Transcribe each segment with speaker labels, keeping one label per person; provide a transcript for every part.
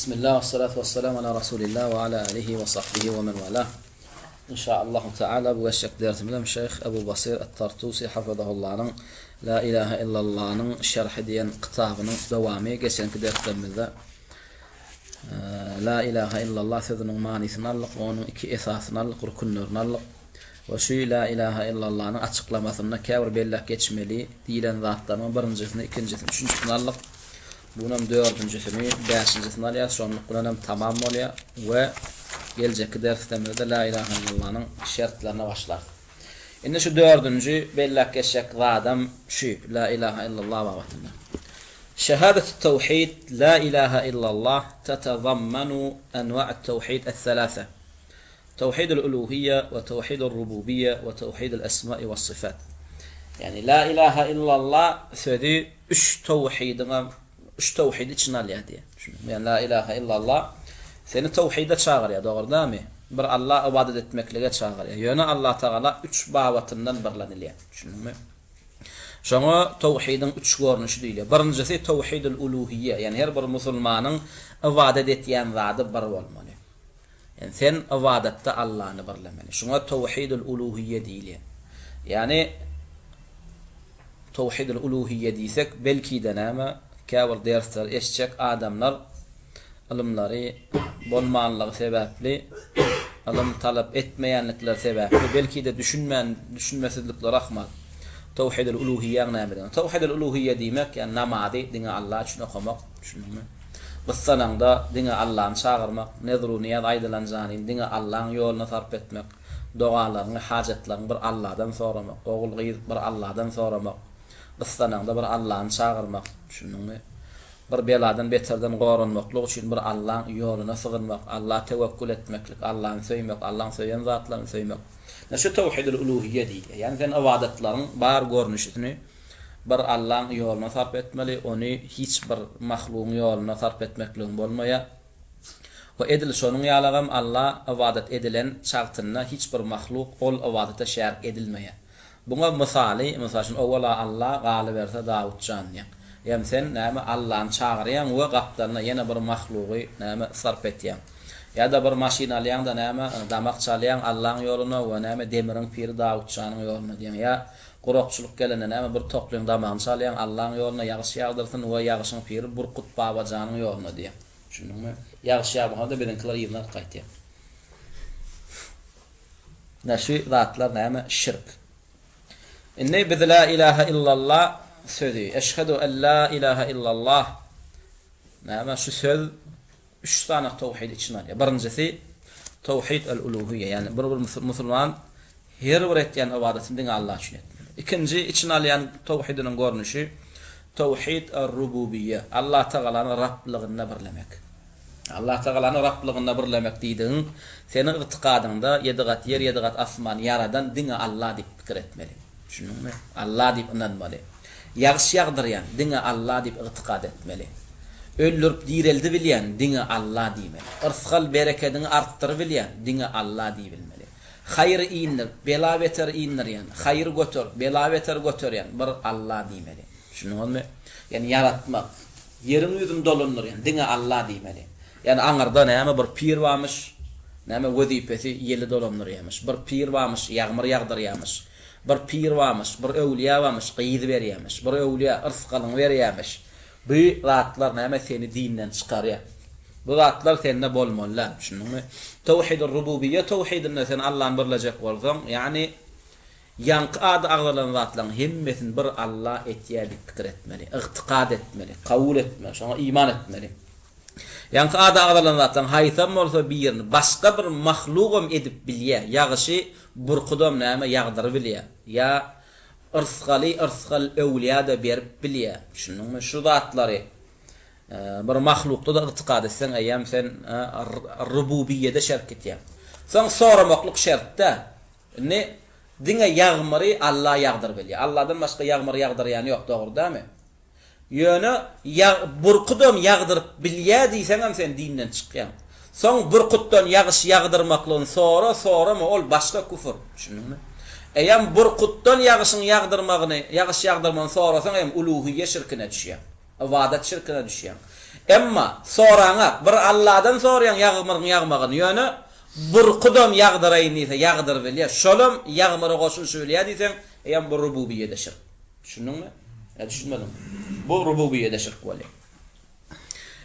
Speaker 1: بسم الله والصلاة والسلام على رسول الله وعلى آله وصحبه ومن والاه. إن شاء الله تعالى بوشك ديرت من الشيخ أبو بصير الطرطوسي حفظه الله لا إله إلا الله شرح ديان قطابنا دوامي قسين كديرت من ذا لا إله إلا الله ثذن ماني ثنالق ونو إكي إثاث نالق وركن نور نالق وشي لا إله إلا الله أتشق مثلنا كاور بيلا كيتشملي ديلان ذاتنا برنجثنا إكنجثنا شنجث نالق bunun dördüncüsünü, beşincisini alıyor, sonluqlarını tamam oluyor ve gelecek dersimizde La ilahe illallah'ın şartlarına başlar. Şimdi şu dördüncü bellak geçecek adam şu La ilahe illallah vavatında. Şehadet-i tevhid La ilahe illallah tetezammenu enva' tevhid el-thelâse. Tevhid el-uluhiyye ve tevhid el-rububiyye ve tevhid el-esma' ve sıfat. Yani La ilahe illallah sözü üç tevhidine üç tevhid için alıyor diye. Yani la ilahe illallah seni tevhide çağırıyor, doğru değil mi? Bir Allah ibadet etmekle çağırıyor. Yani Allah Teala üç bavatından birleniliyor. Düşündün mü? Şuna tevhidin üç görünüşü değil. Birincisi tevhidul uluhiyye. Yani her bir Müslümanın ibadet ettiğin zatı bir olmalı. Yani sen ibadette Allah'ını birlemeli. Şuna tevhidul uluhiyye değil. Yani tevhidul uluhiyye diysek belki de nama kâvır dersler eşecek adamlar ilimleri bolmanlığı sebepli ilim talep etmeyenlikler sebepli belki de düşünmesizlikler rahmat tevhid-ül uluhiyye namıdır. Tevhid-ül uluhiyye demek yani namazı dine Allah için okumak, düşündünmü? Qıssananda dine Allah'ını çağırmak, nezru niyaz aydılancanın dine Allah'ın yoluna sarf etmek, dualarını, hacetlerini bir Allah'dan soramak, oğul gıyız bir Allah'dan soramak, qıssananda bir Allah'ını çağırmak, düşündünmü? Bir beladan beterden qorunmaklık için bir Allah'ın yoluna sığınmak, Allah'a tevekkül etmeklik, Allah'ını söylemek, Allah'ın söyleyen zatlarını söylemek. Şu tevhid-ül uluhiyye değil. Yani sen ibadetlerin bar görünüşünü bir Allah'ın yoluna sarf etmeli, onu hiç bir mahluğun yoluna sarf etmekliğin bolmaya. Ve edil şonun yalagam Allah ibadet edilen şartına hiç bir mahluk ol ibadete şerik edilmeye. Buna misali, mesela ovala Allah galip verse Davudcan ya. Yani sen näme Allah'ın çağıryan ve qaplarına yine bir mahluğu näme sarf etýän. Ya da bir maşina alýan da näme damak çalýan Allah'ın yoluna we näme demirin piri Davudçanyň yoluna diýen. Ya gurokçuluk gelene näme bir toplyň damagyny çalýan Allah'ın yoluna ýagyş ýagdyrsyn we ýagyşyň piri Burkut babajanyň yoluna diýen. Düşündüňmi? Ýagyş ýagmaganda birinkiler ýyllar gaýtýan. Näşi zatlar näme şirk. İnne biz la ilahe illallah sözü. Eşhedü en la ilahe illallah. Näme şu söz üç tane tevhid için alıyor. Birincisi tevhid el-uluhiyye. Yani bir Müslüman her bir etýän ibadetini Allah için etmeli. İkinci için alýan tevhidinin görnüşi tevhid el-rububiyye. Allah Teala'nın Rabbliğini birlemek. Allah Teala'nın Rabbliğini birlemek diýdiň senin itiqadynda yedi gat yer, yedi gat asman yaradan dine Allah diýip pikir etmeli. Düşündüňmi? Allah diýip inanmaly. Ýagyş ýagdyrýan dine Allah diýip itiqad etmeli. Öldürüp direldi bilýän dine Allah diýmeli. Irsgal bereketini artdyryp bilýän dine Allah diýip bilmeli. Hayır iýindir, bela beter iýindirýän, hayır götür, bela beter götürýän bir Allah diýmeli. Şunuňmy? Yani yaratmak, yerin ýüzüni dolundurýan dine Allah diýmeli. Yani aňarda näme bir pir barmyş, näme wezipesi ýeli dolundurýarmyş, bir pir barmyş, ýagmyr ýagdyrýarmyş. Bir pir varmış, bir öwliýa varmış, gyýdy berýärmiş, bir öwliýa ırsgalyny berýärmiş. Bu zatlar näme seni dinden çykarýar. Bu zatlar sende bolmaly, düşündüňmi? Tevhid-ül rububiyye tevhidinde sen Allah'ın birlejek bolsaň, yani ýanky ady agdalan zatlaryň hemmesini bir Allah etýär diýip pikir etmeli, itiqad etmeli, kabul etmeli, şoňa iman etmeli. Ýanky ady agdalan zatlaryň haýsam bolsa birini başga bir mahlugam edip bilýär, ýagyşy burqudam näme ýagdyryp bilýär. Ya ırsgal öwliýa da berip bilýär. Şunuňmy şu zatlary bir mahlukda da itiqad etsen aýam sen rububiyyede şerk etýär. Sen soramaklyk şertde ne diňe ýagmary Allah ýagdyryp bilýär. Allahdan başga ýagmyr ýagdyrýan ýok, dogry dämi? Ýöne burqudam ýagdyryp bilýär diýsen hem sen dinden çykýan. Soň burqutdan ýagyş ýagdyrmaklygyny sorama ol başga küfür. Düşündüňmi? Eýem burqutdan ýagyşyň ýagdyrmagyny, ýagyş ýagdyrmagyny sorasaň hem uluhiyye şirkine düşýär. Ibadet şirkine düşýär. Emma soraňa bir Allah'dan sorayan ýagmyryň ýöne bir Kudam ýagdyraýyn diýse ýagdyr bilýär. Şolum ýagmyry goşup söýleýär diýsen, ýa bu rububiýete şirk. Düşündiňmi? Düşünmedim. Bu rububiýete şirk bolýar.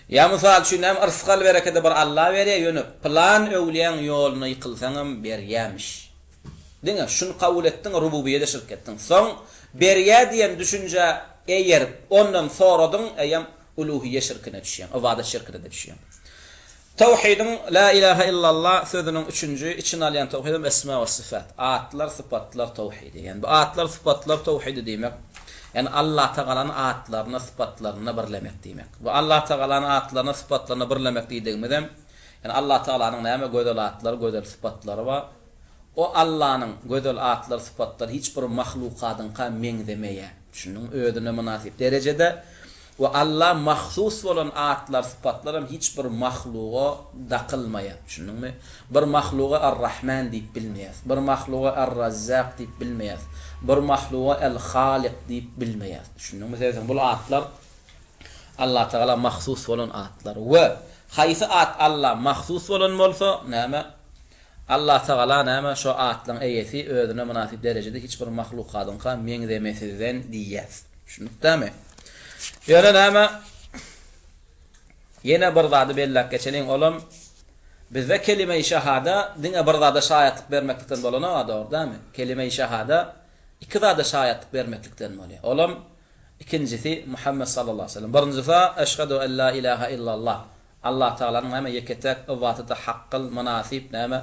Speaker 1: Ya misal şunam ırzqal bereketi bir Allah berýär ýöne plan öwliýän ýoluny ýykylsaňam berýämiş. Diňe şunu kabul etdiň rububiýete şirk etdiň. Soň berýär diýen düşünje eger ondan soradyň eýem uluhiyye şirkine düşýän, ibadet şirkine düşýän. Tawhidin la ilahe illallah sözünün üçüncü için alyan tawhidin esma ve sıfat. Atlar, sıfatlar tawhidi. Yani bu atlar, sıfatlar tawhidi demek. Yani Allah Teala'nın atlarına, sıfatlarına birlemek demek. Bu Allah Teala'nın atlarına, sıfatlarına birlemek diýdigimizem, yani Allah Teala'nın näme gözel atlar, gözel sıfatları var. O Allah'ın gözel atlar, sıfatlar hiç bir mahlukatyň ka meňzemeýär. Şunun ödüne münasip derecede ve Allah mahsus bolan atlar, sıfatlarım hiç bir mahluğa daqılmaýar. Şununmi? Bir mahluğa Ar-Rahman diýip bilmeýäs. Bir mahluğa Ar-Razzaq diýip bilmeýäs. Bir mahluğa El-Haliq diýip bilmeýäs. Şununmi? Sebäbi bu atlar Allah Teala mahsus bolan atlar we haýsy at Allah mahsus bolan bolsa, näme? Allah Teala näme şo atlaryň eýesi özüne münasip derecede hiç bir mahlukatyň ka meňzemesinden diýýär. Şunukdamy? Ýöne näme? Ýene bir zady bellap geçeliň olam. Bizde kelime-i şahada diňe bir zada şahyatlyk bermeklikden bolana adordamy? Kelime-i şahada iki zada şahyatlyk bermeklikden bolýar. Olam ikincisi Muhammed sallallahu aleyhi ve sellem. Birincisi eşhedü en la ilahe illallah. Allah Teala'nın näme yeketek ibadatda haqqyl münasip näme?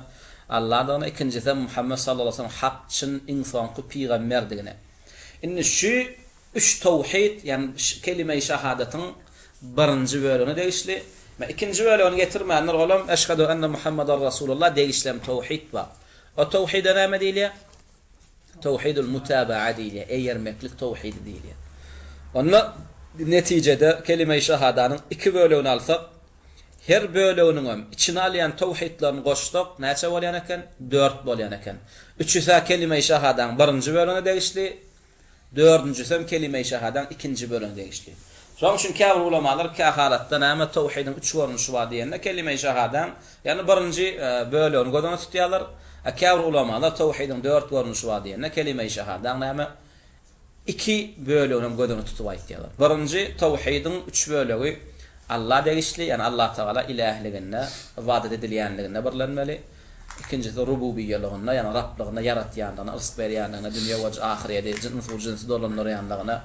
Speaker 1: Allah'dan. İkincisi Muhammed sallallahu aleyhi ve sellem hak için insanky peýgamberdigine. Indi şu üç tawhid yani kelime-i şahadatyň birinci bölüni degişli. Ve ikinci bölüni getirmänler olam eşhedü enne Muhammedar Rasulullah degişlem tawhid var. O tawhide näme diýilýär? Tawhidul mutaba'a diýilýär. Eýermeklik tawhidi diýilýär. Onda neticede kelime-i şahadanyň iki bölüni alsak, her bölüğünün içine alyan tawhidlaryny goşsak, näçe bolýan eken? 4 bolýan eken. Üçüsi kelime-i şahadaň birinci bölüni degişli, dördüncüsü kelime-i şahadaň ikinci bölüni degişli. Şoň üçin käbir ulamalar ka halatda näme tawhidin 3 görnüşi bar diýende kelime-i şahadaň, yani birinci bölüğünü godan tutýarlar. Käbir ulamalar tawhidin 4 görnüşi bar diýende kelime-i şahadaň näme 2 bölüğünü godan tutup aýtýarlar. Birinci tawhidin 3 bölügi Allah degişli, yani Allah Teala ilahligine, ibadet edilýänligine birlenmeli. İkincisi rububiyyeligine, yani Rabligine, yaratýanlygyna, rizq berýänligine, dünýä we ahirede jinsi dolanýanlygyna,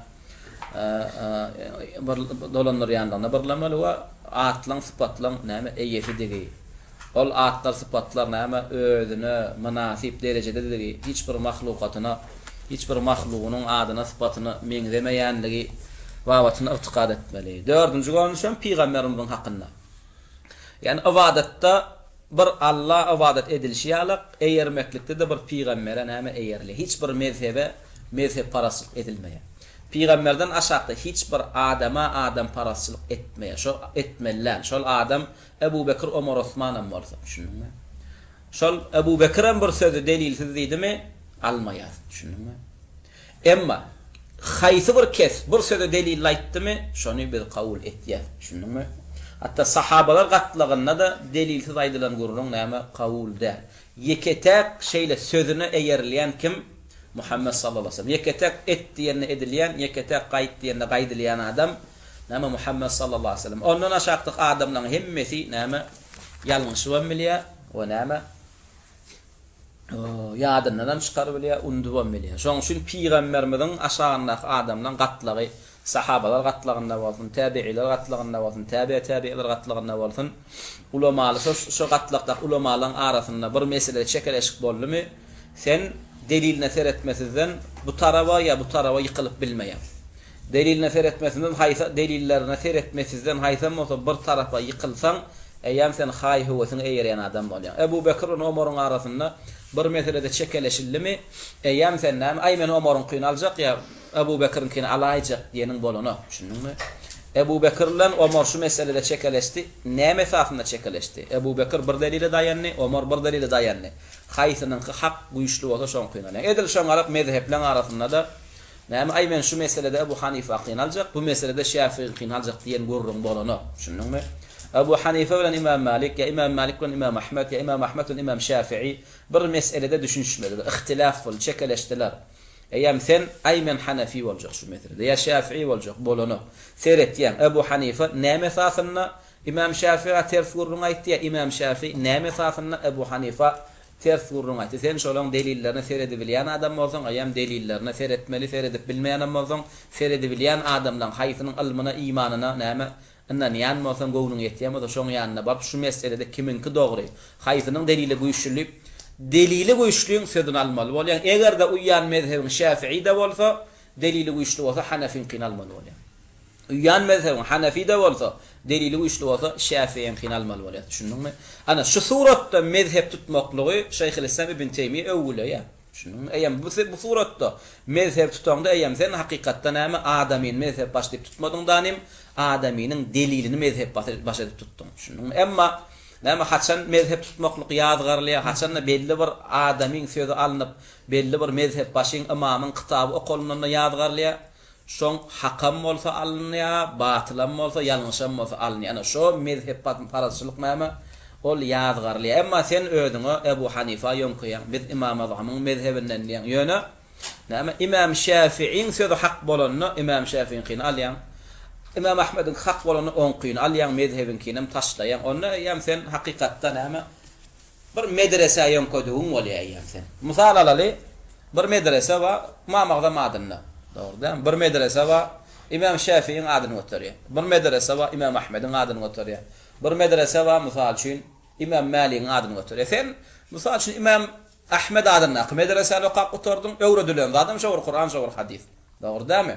Speaker 1: dolanýanlygyna birlenmeli we atlaň, sypatlaň näme eýesi degi. Ol atlar, sypatlar näme özüne münasip derecede degi. Hiç bir mahlukatyna, hiç bir mahluğunun adyna, sypatyna meňzemeýänligi vawatyny itiqad etmeli. Dördüncü görnüşüm peýgamberimiň hakkynda. Yani ibadatda bir Allah ibadat edilişi ýalyk, eýermeklikde de bir peýgambere näme eýerli. Hiç bir mezhep parasçylyk edilmeýär. Peýgamberden aşakda hiç bir adam parasçylyk etmeýär. Şol etmeler. Şol adam Ebu Bekir, Ömer, Osman bolsa, düşündiňmi? Şol Ebu Bekir'in bir sözü delilsiz diýdimi? Almaýar, düşündiňmi? Emma haýsy bir kes bir sözü delil aýtdymy, şonu biz kabul etýär, düşündiňmi? Hatta sahabalar gatlygynda da delilsiz aýdylan gurulun näme kabul der. Yeketek şeýle sözüne eýerleýän kim? Muhammed sallallahu aleyhi ve sellem. Yeketek et diýende edilýän, yeketek gaýt diýende gaýdylýan adam näme Muhammed sallallahu aleyhi ve sellem. Ondan aşakdyk adamlaryň hemmesi näme ýalňyş bilýär we näme ýadyndan çykaryp bilýär, undup bilýär. Şoň üçin peýgamberimiziň aşagyndaky adamlaryň gatlygy, sahabalar gatlygynda bolsun, tabiiler gatlygynda bolsun, tabiiler gatlygynda bolsun, ulamalar şu gatlykda ulamalaryň arasynda bir mesele çekeleşik boldumy, sen deliline seretmesizden bu tarawa ya bu tarawa ýykylyp bilmeýär. Deliline seretmesizden haýsa delillerine seretmesizden haýsam bolsa bir tarafa ýykylsaň, eýem sen haýhy we sen eýerýän adam bolýan. Ebu Bekir we Ömer'iň arasynda bir meselede çekeleşildimi, eýem sen näme aýmen Ömer'iň kyn aljak ya Ebu Bekir'iň kyn alaýjak diýeniň bolany, düşündiňmi? Ebu Bekir bilen Ömer şu meselede çekeleşdi, näme esasynda çekeleşdi? Ebu Bekir bir delile daýandy, Ömer bir delile daýandy. Haýsynyň hak güýçli bolsa şoň kyn alaýar. Edil şoň arap mezhepler arasynda da Näme aymen şu meselede Ebu Hanife qynalacak, bu meselede Şafii qynalacak diýen gurrun bolany. Şunuňmy? Ebu Hanife bilen İmam Malik, ya İmam Malik bilen İmam Ahmed, ya İmam Ahmed bilen İmam Şafii bir meselede düşünüşmediler, ihtilaf bol, çekeleşdiler. Eýem sen aymen Hanefi boljak şu meselede, ya Şafii boljak bolany. Seretýän Ebu Hanife näme esasynda İmam Şafii'ye ters gurrun aýtdy, ya İmam Şafii näme esasynda Ebu Hanife ters gurrun aýtdy. Sen şolaň delillerini seredip bilýän adam bolsaň, aýam delillerini seretmeli, seredip bilmeýän adam bolsaň, seredip bilýän adamdan haýsynyň ilmine, imanyna näme andan ýan bolsaň gowunyň ýetýär, da şoň ýanyna barp şu meselede kiminki dogry, haýsynyň delili güýçlük, delili güýçlüğün sözüni almaly bolýan. Eger de uýan mezhebiň Şafii de bolsa, delili güýçlü bolsa Hanefiň qynalmaly bolýar. Uýan mezhebiň Hanefi de bolsa, delili güýçlü bolsa Şafiiň qynalmaly bolýar. Düşündiňmi? Ana şu suratda mezhep tutmaklygy Şeýhulislam ibn Teymiyye öwgüle ýa. Düşündiňmi? Eýem bu suratda mezhep tutanda eýem sen hakykatda näme adamyň mezhep başlayıp tutmadyň danym adamynyň delilini mezhep başlayıp tutdyň. Düşündiňmi? Emma näme haçan mezhep tutmaklyk ýazgarlya, haçan belli bir adamyň sözü alınıp, belli bir mezhep başyň imamyň kitaby okulundan ýazgarlya, şoň hakam bolsa alınýar, batylam bolsa, ýalňyşam bolsa alınýar. Ana şo mezhep parazçylyk näme? Ol ýazgarly. Emma sen ödüňe Ebu Hanife ýonkoýan, biz İmam Azamyň mezhebinden diýen ýöne näme İmam Şafiiň sözü hak bolanyny İmam Şafiiň qynalýan. İmam Ahmed'in hak bolany onqyň alýan mezhebin kinem taşlaýan. Onda ýam sen hakykatda näme bir medrese ýonkoýdyň bolýar ýam sen. Mysal alaly, bir medrese we Imam Azam adyna. Dogry, bir medrese we İmam Şafiiň adyny götürýär. Bir medrese we İmam Ahmed'in adyny götürýär. Bir medrese we mysal üçin İmam Malik'in adyny götürýär. Sen mysal üçin İmam Ahmed adyna medreseni okap oturdyň, öwredilen adam şowur Kur'an, şowur hadis. Dogry-dämi?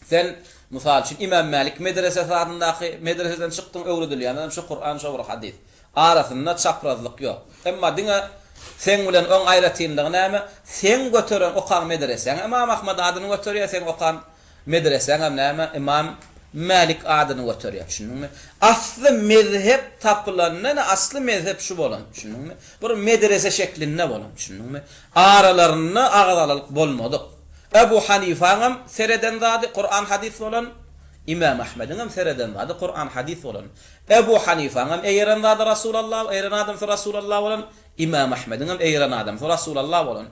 Speaker 1: Sen mysal üçin İmam Malik medresesi adyndaky medreseden çykdyň, öwredilen adam şu Kur'an, şowur hadis. Arasynda çaprazlyk ýok. Emma diňe sen bilen oň aýratyndygy näme? Sen götüren okan medresen İmam Ahmed adyny götürýär, sen okan medresen näme? İmam Malik adyny götürýär. Düşündiňmi? Asly mezhep tapylanyň asly mezhep şu bolan. Düşündiňmi? Bir medrese şeklinde bolan. Düşündiňmi? Aralaryny agdalyk bolmady. Ebu Hanife'ň sereden zady Kur'an hadis bolan, İmam Ahmed'in sereden zady Kur'an hadis bolan. Ebu Hanife'ň eýeren zady Rasulullah, eýeren adam Rasulullah bolan, İmam Ahmed'in eýeren adam Rasulullah bolan.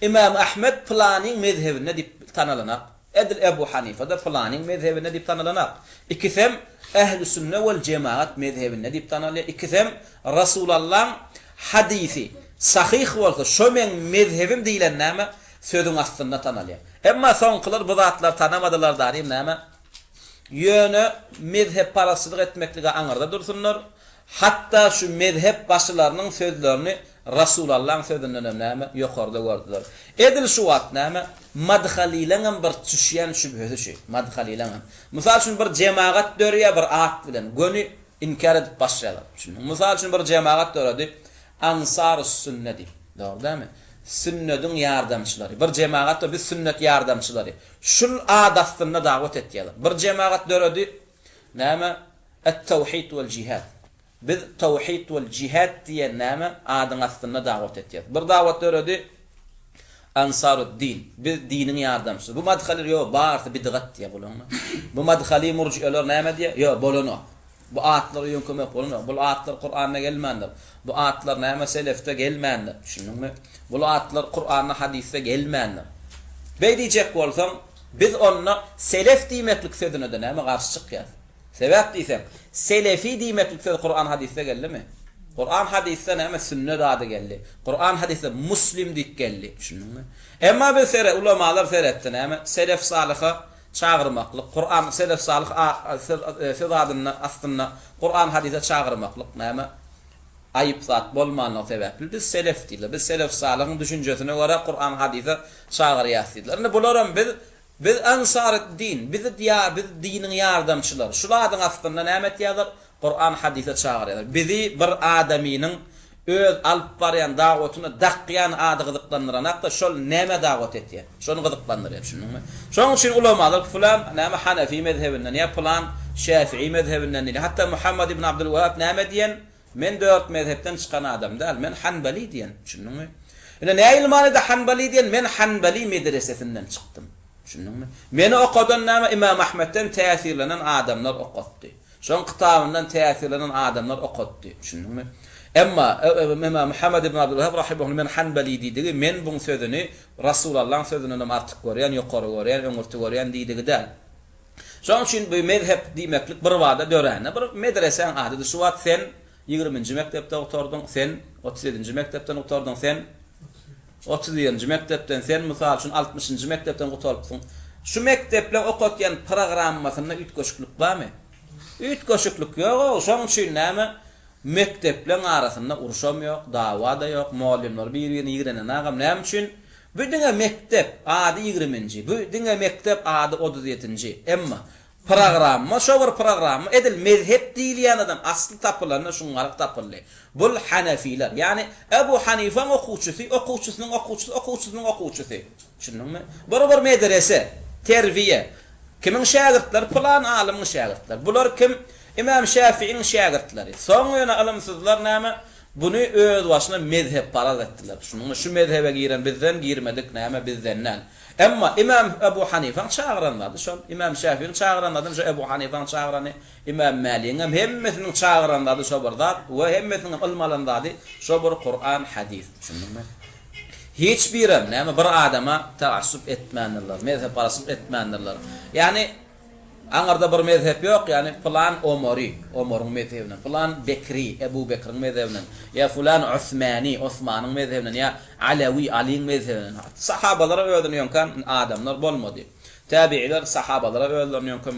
Speaker 1: İmam Ahmed planyň mezhebine dip tanalanak. Edil Ebu Hanife da planyň mezhebine dip tanalanak. İkisem Ehl-i Sünne vel Cemaat mezhebine dip tanalýar. İkisem Rasulullah hadisi sahih bolsa şo men mezhebim diýilen näme sözüň astynda tanalýar. Emma soňkylar bu zatlar tanamadylar darim näme? Ýöne mezhep parasylyk etmeklige aňyrda dursunlar. Hatta şu mezhep başlarynyň sözlerini Rasulullah'ın sözünden näme ýokarda gördüler. Edil şu wagt näme madhalileň bir düşýän şübhesi şey. Madhalileň. Mysal üçin bir jemaat dörýär bir at bilen göni inkar edip başlaýar. Mysal üçin bir jemaat döredi Ansarus Sünneti. Dogry-dämi? Sünnetin yardımçıları. Bir jemaat da biz sünnet yardımçıları. Şul adatyna dawet etýärler. Bir jemaat döredi näme et-tawhid we jihad. Biz tawhid we jihad diýen näme adyň astyna dawet etýär. Bir dawet döredi Ansaruddin. Biz diniň yardımçysı. Bu madhaly ýok, barty bidgat diýär bolanmy. Bu madhaly murji'ler näme diýär? Ýok, bolany. Bu atlar ýönkömek bolany. Bu atlar Kur'an'a gelmändir. Bu atlar näme selefde gelmändir. Düşündiňmi? Bu atlar Kur'an'a hadisde gelmändir. Beý diýjek bolsam, biz onna selef diýmeklik sözüne de näme garşy çykýar. Sebäp diýsem, selefi diýmeklik söz Kur'an hadisde geldimi? Kur'an hadisde näme sünnet ady geldi. Kur'an hadisde Muslim diýip geldi. Düşündiňmi? Emma biz ulamalar seretdi näme? Selef salyha çağırmaklyk, Kur'an selef salih söz adyna aslynda Kur'an hadise çağırmaklyk näme? Ayıp zat bolmanyň sebäpli biz selef diýler. Biz selef salyhyň düşünjesine görä Kur'an hadise çağırýardylar. Bularam biz Ansar-ı-Din, biz diniň yardımçylary. Şularyň aslynda näme diýerler? Kur'an hadise çağırýarlar. Bizi bir adamynyň öz alyp barýan dawatyny daqqyan ady gyzyklandyranak da şol näme dawat etýär? Şonu gyzyklandyrýar, düşündiňmi? Şoň üçin ulamalar fulan näme Hanefi mezhebinden ýa plan Şafii mezhebinden ýa hatta Muhammad ibn Abdul Wahhab näme diýen? Men 4 mezhepden çykan adam däl, men Hanbali diýen, düşündiňmi? Ine näme ilmany da Hanbali diýen? Men Hanbali medresesinden çykdym. Düşündüňmi? Meni okadan näme İmam Ahmedden täsirlenen adamlar okatdy. Şoň kitabyndan täsirlenen adamlar okatdy. Düşündüňmi? Emma Imam Muhammad ibn Abdullah rahimehullah men Hanbali diýdigi, men bu sözüni Rasulullah'ın sözünden artyk görýän, ýokary görýän, öňürti görýän diýdigi däl. Şoň üçin bu mezhep diýmeklik bir wada döräne, bir medresen ady. Şu wagt sen 20-nji mektepde oturdyň, sen 37-nji mektepden oturdyň, sen 30-njy mektepden, sen mysal üçin 60-njy mektepden oturdyň. Şu mekteplen okatýan programmasyna ütköşüklük barmy? Ütköşüklük ýok, şoň üçin näme? Mekteplen arasynda uruşam ýok, dawa da ýok, muallimler bir-birini ýigrenä nägam näme üçin? Bu diňe mektep ady 20-nji, bu diňe mektep ady 37-nji. Emma programma, şo bir programma edil mezhep diýilýän adam asly tapylarna şuňarak tapyldy. Bul Hanafiler, yani Ebu Hanifa okuwçysynyň okuwçysy. Düşündiňmi? Bir medrese, terbiýe. Kimin şagirdler? Plan alymyň şagirdler. Bular kim? İmam Şafii'nin şagirdleri. Soň ýöne alymsyzlar näme? Bunu öz başyna mezhep paraz etdiler. Şunun şu mezhebe giren bizden girmedik näme bizdenden. Emma İmam Ebu Hanifa çağıranlardı. Şol İmam Şafii'nin çağıranlardı, şu Ebu Hanifa'nın çağıranı, İmam Malik'in hemmesinin çağıranlardı şu bir zat ve hemmesinin ilmalanlardı şu bir Kur'an, hadis. Şununmy? Hiçbirim näme bir adama taassup etmändirler, mezhep parasy etmändirler. Yani Angarda bir mezhep yok, yani falan Omar'ın mezhebinden, falan Bekri, Ebu Bekir'in mezhebinden, ya falan Osman'ın mezhebinden, ya Ali'nin mezhebinden. Sahabalara öldürüyorken adamlar bolmadı. Tabi'iler sahabalara öldürüyorken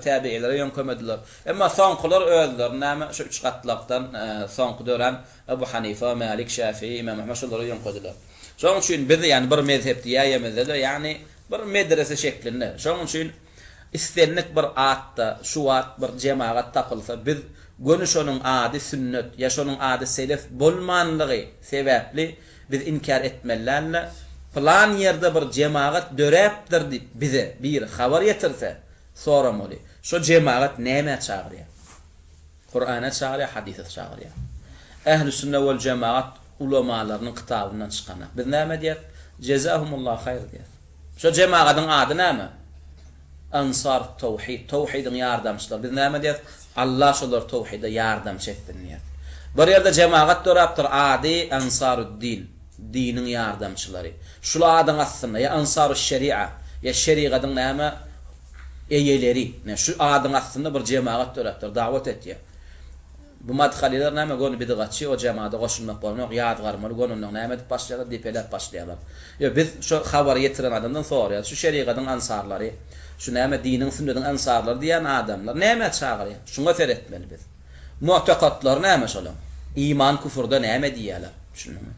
Speaker 1: tabi'ilere yönkömediler. Ama sonkular öldüler. Näme şu üç gatlykdan sonku dören Ebu Hanifa, Malik, Şafii, İmam Ahmed şolary yönködiler. Şoň üçin biz yani bir mezhep diýýärmizler, yani bir medrese şeklinde. Şoň üçin istenlik bir atda, şu wagt bir jemaat tapylsa, biz gönüşonuň ady sünnet, ýaşonuň ady selef bolmanlygy sebäpli biz inkar etmelärle plan ýerde bir jemaat döräpdir diýip bize bir habar ýetirse, soramaly. Şu jemaat näme çagyrýar? Kur'ana çagyrýar, hadise çagyrýar. Ähli sünnet we jemaat ulamalarynyň kitabyndan çykan. Biz näme diýip? Jazahumullah hayr diýip. Şu jemaatyň ady näme? Ansar tawhidin yardamçılar. Biz näme diýip? Allah şolar tawhide yardamçy etsin diýip. Bir ýerde jemaat döräpdir ady Ansaruddin, dinin yardamçylary. Şular adyň aslynda ya Ansarus şeria, ya şeriatyň näme eýeleri. Şu adyň aslynda bir jemaat döräpdir, dawat etýär. Bu madhaliler näme gonu bidgatçy o jemaata goşulmak bolmak ýadgarmaly gonundan näme dip başlaýar, dipelep başlaýarlar. Yo biz şu habar ýetiren adamdan sorýar, şu şeriatyň ansarlary, şu näme dinin sünnetiň ansarlary diýen adamlar näme çagyrýar? Şuňa feretmeli biz. Mu'takatlar näme şolar? İman küfürde näme diýerler? Şunumy?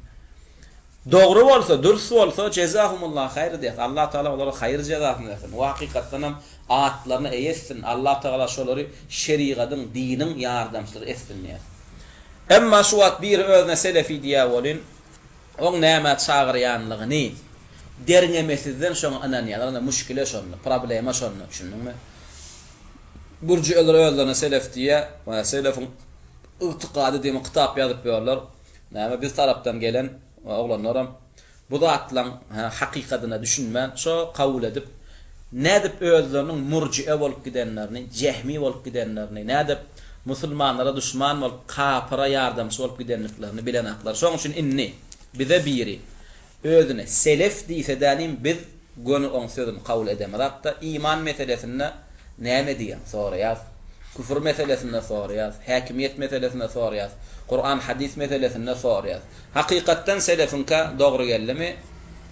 Speaker 1: Dogry bolsa, dürüst bolsa jazahumullah hayr diýip Allah taala olara hayır jazasyny bersin. O hakykatdan hem atlaryny eýetsin. Allah taala şolary şeriatyň, dinin yardamçylary etsin diýär. Emma şu wagt bir özne selefi diýär bolin, oň näme çagyrýanlygyny derňemesizden şoň ananýalarna müşkile şonly, problema şonly, düşündiňmi? Burjular özlerine selef diýär, we selefin itiqady diýip kitap ýazyp berýärler. Näme biz tarapdan gelen oglanlaram bu zatlaň hakykatyna düşünmän, şo kabul edip nädip özleriniň murji'e bolup gidenlerini, jehmi bolup gidenlerini, nädip musulmanlara düşman bolup kapyra yardamçy bolup gidenliklerini bilen aklar. Şoň üçin inni bize biri özüne selef diýse dälim biz gönü oň sözüni kabul edemez. Hatda iman meselesinde näme diýen soraýar. Küfür meselesinde soraýar, häkimiyet meselesinde soraýar, Kur'an hadis meselesinde soraýar. Hakykatdan selefinka dogry geldimi?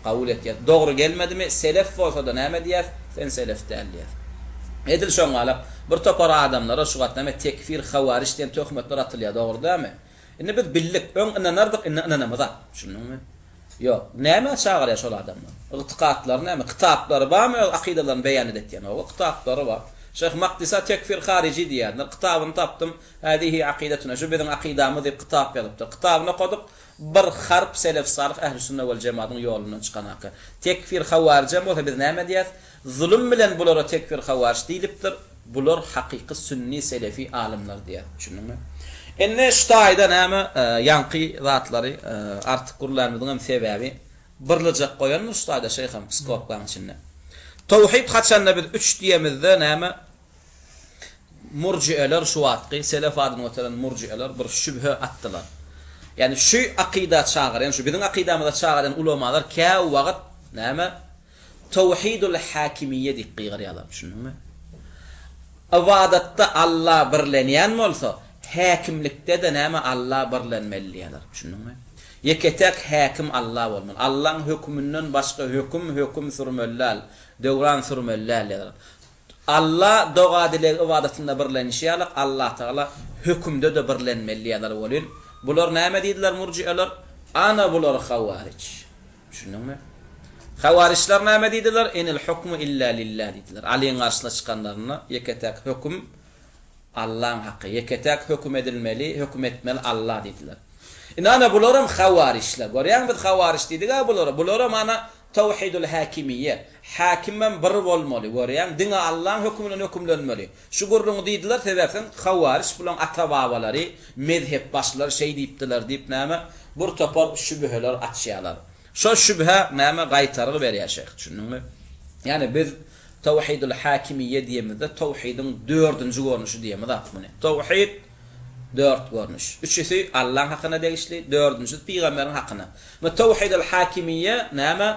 Speaker 1: Kabul etýär. Dogry gelmedimi? Selef bolsa da näme diýär? Sen selef däl. Edil şoň alap bir topar adamlara şu gatname tekfir, hawarij diýen töhmetler atylýar, dogry dämi? Indi biz billik, öň inanardyk, inanamazak. Şunumy? Ýok, näme çagyrýar şol adamlar? Itiqatlar näme? Kitaplary barmy? Akidalaryny beýan edýän o kitaplary bar. Şeyh Maqdisa tekfir harici diýär. Kitabyny tapdym. Hadihi aqidetuna. Şu biziň aqidamyz diýip kitap ýazypdyr. Kitabyna godyk bir harp selef salih ähli sünnet we cemaatyň ýolundan çykan haky. Tekfir hawarija bolsa biz näme diýäs? Zulm bilen bulara tekfir hawarij diýilipdir. Bular hakyky sünni selefi alimler diýär. Düşündiňmi? Enne ştaýda näme ýanky zatlary artyk gurlarymyzyň hem sebäbi birlejek goýan ustada şeyhim skoplaň içinde. Tawhid haçanna biz 3 diýemizde näme murji'eler şu wagtky selef adyny otaran murji'eler bir şübhe atdylar. Yani şu akida çağıran, şu bizim akidamızda çağıran ulamalar ka wagt näme tawhidul hakimiyye diýip gyrýarlar, şunuňmy? Ibadatda Allah birlenýän bolsa, hakimlikde de näme Allah birlenmelidirler, şunuňmy? Yeketek hakim Allah bolmaly. Allah'ın hükmünden başka hüküm sürmellal, döwran sürmellal. Allah dogadile ibadatında birlenýär, Allah Taala hükümde de birlenmelidirler bolýar. Bular näme diýdiler murji'eler? Ana bular hawarij. Şunuňmy? Hawarijler näme diýdiler? Enil hukmu illa lillah diýdiler. Aliň garşyna çykanlaryna yeketek hüküm Allah'ın haqqy. Yeketek hüküm edilmeli, hüküm etmeli Allah diýdiler. İnana bularım hawarijler. Görýän biz hawarij diýdik bulara. Bulara mana tawhidul hakimiyye. Hakimmen bir bolmaly. Görýän diňe Allah'ın hükmünden hükümlenmeli. Şu gurrun diýdiler sebäpden hawarij bulan ata-babalary, mezhep başlary şey diýipdiler diýip näme bir topar şübheler atýarlar. Şo şübhe näme gaýtargy berýär şeyh. Düşündiňmi? Yani biz tawhidul hakimiyye diýemizde tawhidin 4-nji görnüşi diýemiz atmany. Tawhid 4 görnüş. Üçüsi Allah'ın hakkına degişli, 4-nji peýgamberiň hakkına. Ve tawhidul hakimiyye näme?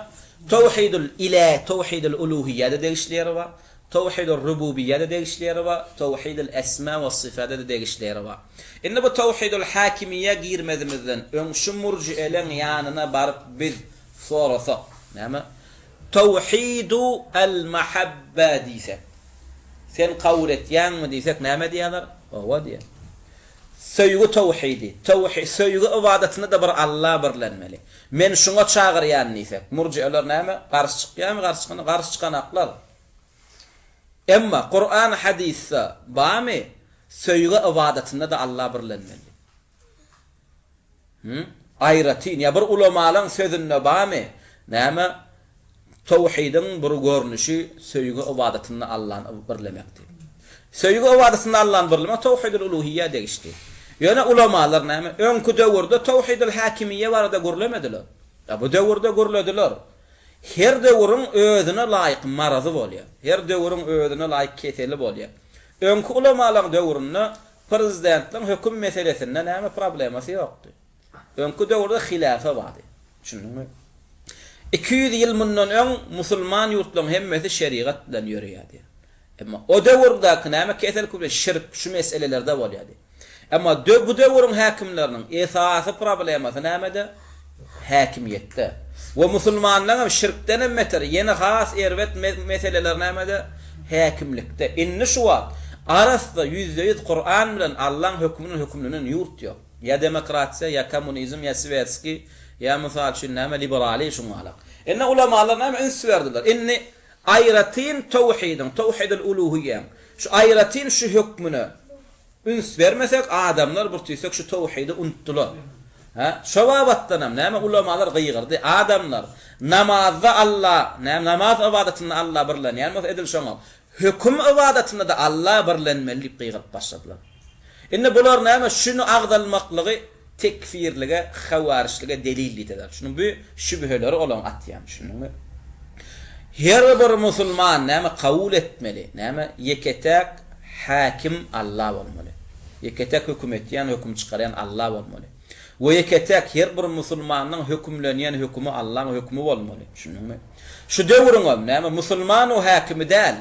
Speaker 1: Tawhidul ilah, tawhidul uluhiyye de degişleri var. Tawhidul rububiyye de degişleri var. Tawhidul esma ve sıfat de degişleri var. Indi bu tawhidul hakimiyye girmedimizden öň şu murji'eleň ýanyna baryp biz sorasak, näme? Tawhidu el-mahabba diýsek. Sen kabul etýänmi diýsek näme diýerler? Owa diýer. Söýgü tawhidi, söýgü ibadatyny da bir Allah birlenmeli. Men şuňa çağırýan diýsek, murji'eler näme? Garşy çykýarmy, garşy çykan aklar. Emma Kur'an hadisde bamy söýgü ibadatyny da Allah birlenmeli. Aýratin ya bir ulamalyň sözünde bamy näme? Tawhidin bir görnüşi söýgü ibadatyny Allah'ın birlemekdir. Söýgü ibadatyny Allah'ın birlemek tawhidul uluhiyye degişdi. Ýöne ulamalar näme? Öňkü döwürde tawhidul hakimiyye barada görlemediler. Ya bu döwürde görlediler. Her döwürüň özüne laýyk marazy bolýar. Her döwürüň özüne laýyk keseli bolýar. Öňkü ulamalar döwüründe prezidentliň höküm meselesinde näme problemasy ýokdy. Öňkü döwürde hilafa bardy. Düşündiňmi? 200 ýyl mundan öň musulman ýurtlaryň hemmesi şeriat bilen ýörýärdi. Emma o döwürde näme kesel köp şirk şu meselelerde bolýardy. Ama bu döwürüň hakimleriniň esasy problemasy nämede? Hakimiyetde. Ve musulmanlaryň şirkden emmeter ýene has erwet meseleler nämede? Hakimlikde. Inni şu wagt arasda %100 Kur'an bilen Allah'ın hükmünün ýurt ýok. Ya demokrasiýa, ya kommunizm, ya Sowetski, ya mysal şu näme liberali şu malak. Inne ulamalar näme üns berdiler. Inni aýratin tawhidin, tawhidul uluhiyye. Şu aýratin şu hükmüne üns vermesek adamlar bir tüysek şu tawhidi unutdular. Ha? Şu wabatdanam näme ulamalar gıýgyrdy. Adamlar namazda Allah, namaz ibadatyny Allah birlenýär, yani edil şoňa. Hüküm ibadatyny da Allah birlenmeli diýip gıýgyryp başladylar. Indi bular näme şunu agdalmaklygy tekfirlige, hawarijlige delil eder. Şunun bu şübheleri olan atýan şunu. Her bir musulman näme kabul etmeli? Näme yeketek hakim Allah bolmaly. Yeketek hüküm etýän, hüküm çykarýan Allah bolmaly. Ve yeketek her bir musulmanyň hükümlenýän hükümü Allah'ın hükmü bolmaly. Şunuňmy? Şu döwrüň näme musulman o hakimi däl.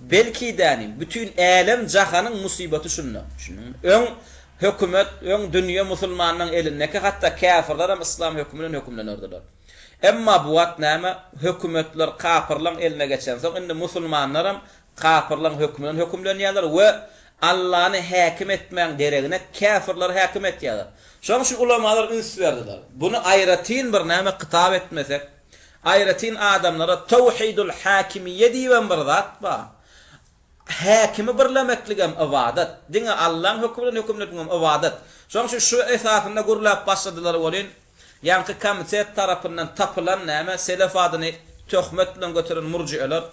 Speaker 1: Belki däni bütün alem jahanyň musibeti şunna. Öň hökümet, öň dünýä musulmanyň elindeki hatda kafirler hem İslam hükmünden hükümlenirdiler. Emma bu wagt näme hökümetler kafirlaryň eline geçen soň indi musulmanlar hem kafirlaryň hükmünden hükümlenýärler we Allah'ını hakim etmeň deregine kafirler hakim etýärler. Şoň şu ulamalar üns berdiler. Bunu aýratin bir näme kitap etmesek, aýratin adamlara tawhidul hakimiyye diýen bir zat bar. Hakimi birlemekligem ibadat. Diňe Allah'ın hükmünden hükümlenýän ibadat. Şoň şu esasynda gurlap başladylar bolin. Ýa-ni komitet tarapyndan tapylan näme selef adyny töhmet bilen götüren murji'eler,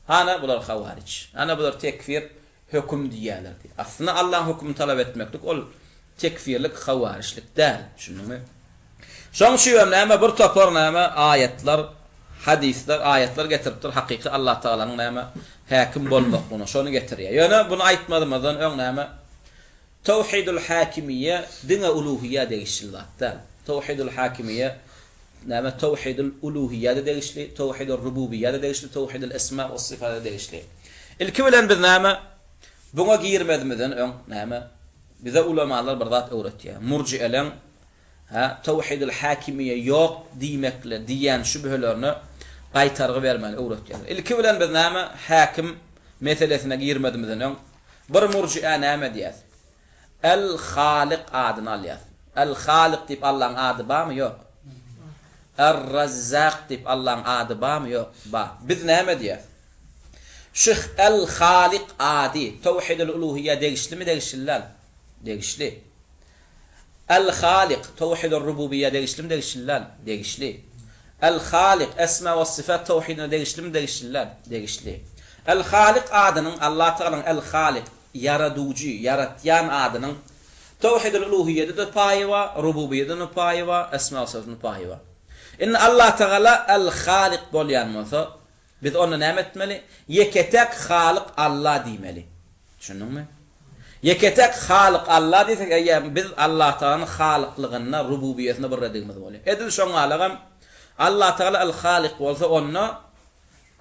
Speaker 1: hana bular hawarij. Ana bular tekfir hüküm diýerler. Aslında Allah'ın hükmüni talep etmeklik ol tekfirlik hawarijlik däl. Şunuňmy? Şoň şu näme bir topar näme ayetler, hadisler, ayetler getiripdir hakiki Allah Taala'nın näme hakim bolmaklygyny. Şonu getirýär. Ýöne bunu aýtmadymyzdan öň näme tawhidul hakimiyye dine uluhiyye degişildi. Tawhidul hakimiyye näme tawhidul uluhiyye degişli, tawhidul rububiyye degişli, tawhidul esma we sıfat degişli. İlki bilen biz näme buňa girmedimizden öň näme bize ulamalar bir zat öwretýär. Murji'elen tawhidul hakimiyye ýok diýmekle diýen şübhelerini gaýtargy bermeli öwretýär. İlki bilen biz näme hakim meselesine girmedimizden öň bir murji'a näme diýär? El-Halik adyny alýar. El-Halik diýip Allah'ın ady barmy? Ýok. Er-Razzaq diýip Allah'ın ady barmy? Ýok. Bar. Biz näme diýär? Şu El-Halik ady tawhidul uluhiyye degişlimi degişiller? Degişli. El-Halik tawhidul rububiyye degişlimi degişiller? Degişli. El-Halik esma we sıfat tawhidine degişlimi degişiller? Degişli. El-Halik adynyň Allah Taala'nın El-Halik yaraducu, yaratyan adynyň tawhidul uluhiyyede de paýy we rububiyyede de paýy we esma we sıfatne paýy we. Inne Allah Taala el-Halik bolýan bolsa, biz onu näme etmeli? Yeketek Halik Allah diýmeli. Düşündiňmi? Yeketek Halik Allah diýsek, eýer biz Allah Taala'nın halikligyny, rububiyyetini birledigimiz bolýar. Edil şoňalagam Allah Taala el-Halik bolsa, onu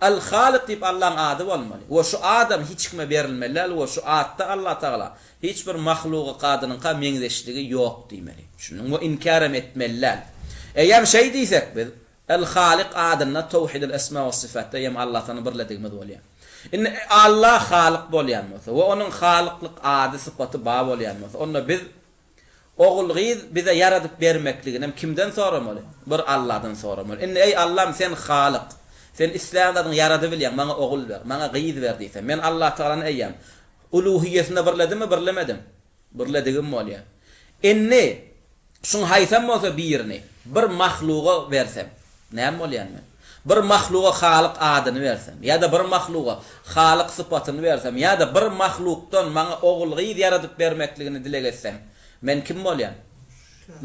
Speaker 1: El-Halik diýip Allah'ın ady bolmaly. O şu adam hiç kime berilmeli. O şu atda Allah Taala hiç bir mahlugy qadynyň ka meňzeşligi ýok diýmeli. Şunu o inkar etmeliler. Eýer şey diýsek biz El-Halik adyna tawhidul esma we sıfatda ýem Allah Taala birledigimiz bolýar. Inne Allah Halik bolýan bolsa we onuň haliklik ady sypaty ba bolýan bolsa, onda biz oğul gyz bize yaradyp bermekligini kimden soramaly? Bir Allah'dan soramaly. Inne ey Allah'ım sen Halik, sen İslam'dan yaradı bilýän, maňa oğul ber, maňa gyýyz ber diýsen. Men Allah Taala'ny eýýäm. Uluhiyyetine birledimmi, birlemedim? Birledigim bolýar. Inni şuň haýsam bolsa birini, bir mahluga bersem, näme bolýan men? Bir mahluga Halik adyny bersem, ýa-da bir mahluga Halik sypatyny bersem, ýa-da bir mahlukdan maňa oğul gyýyz yaradyp bermekligini dilegetsem, men kim bolýan?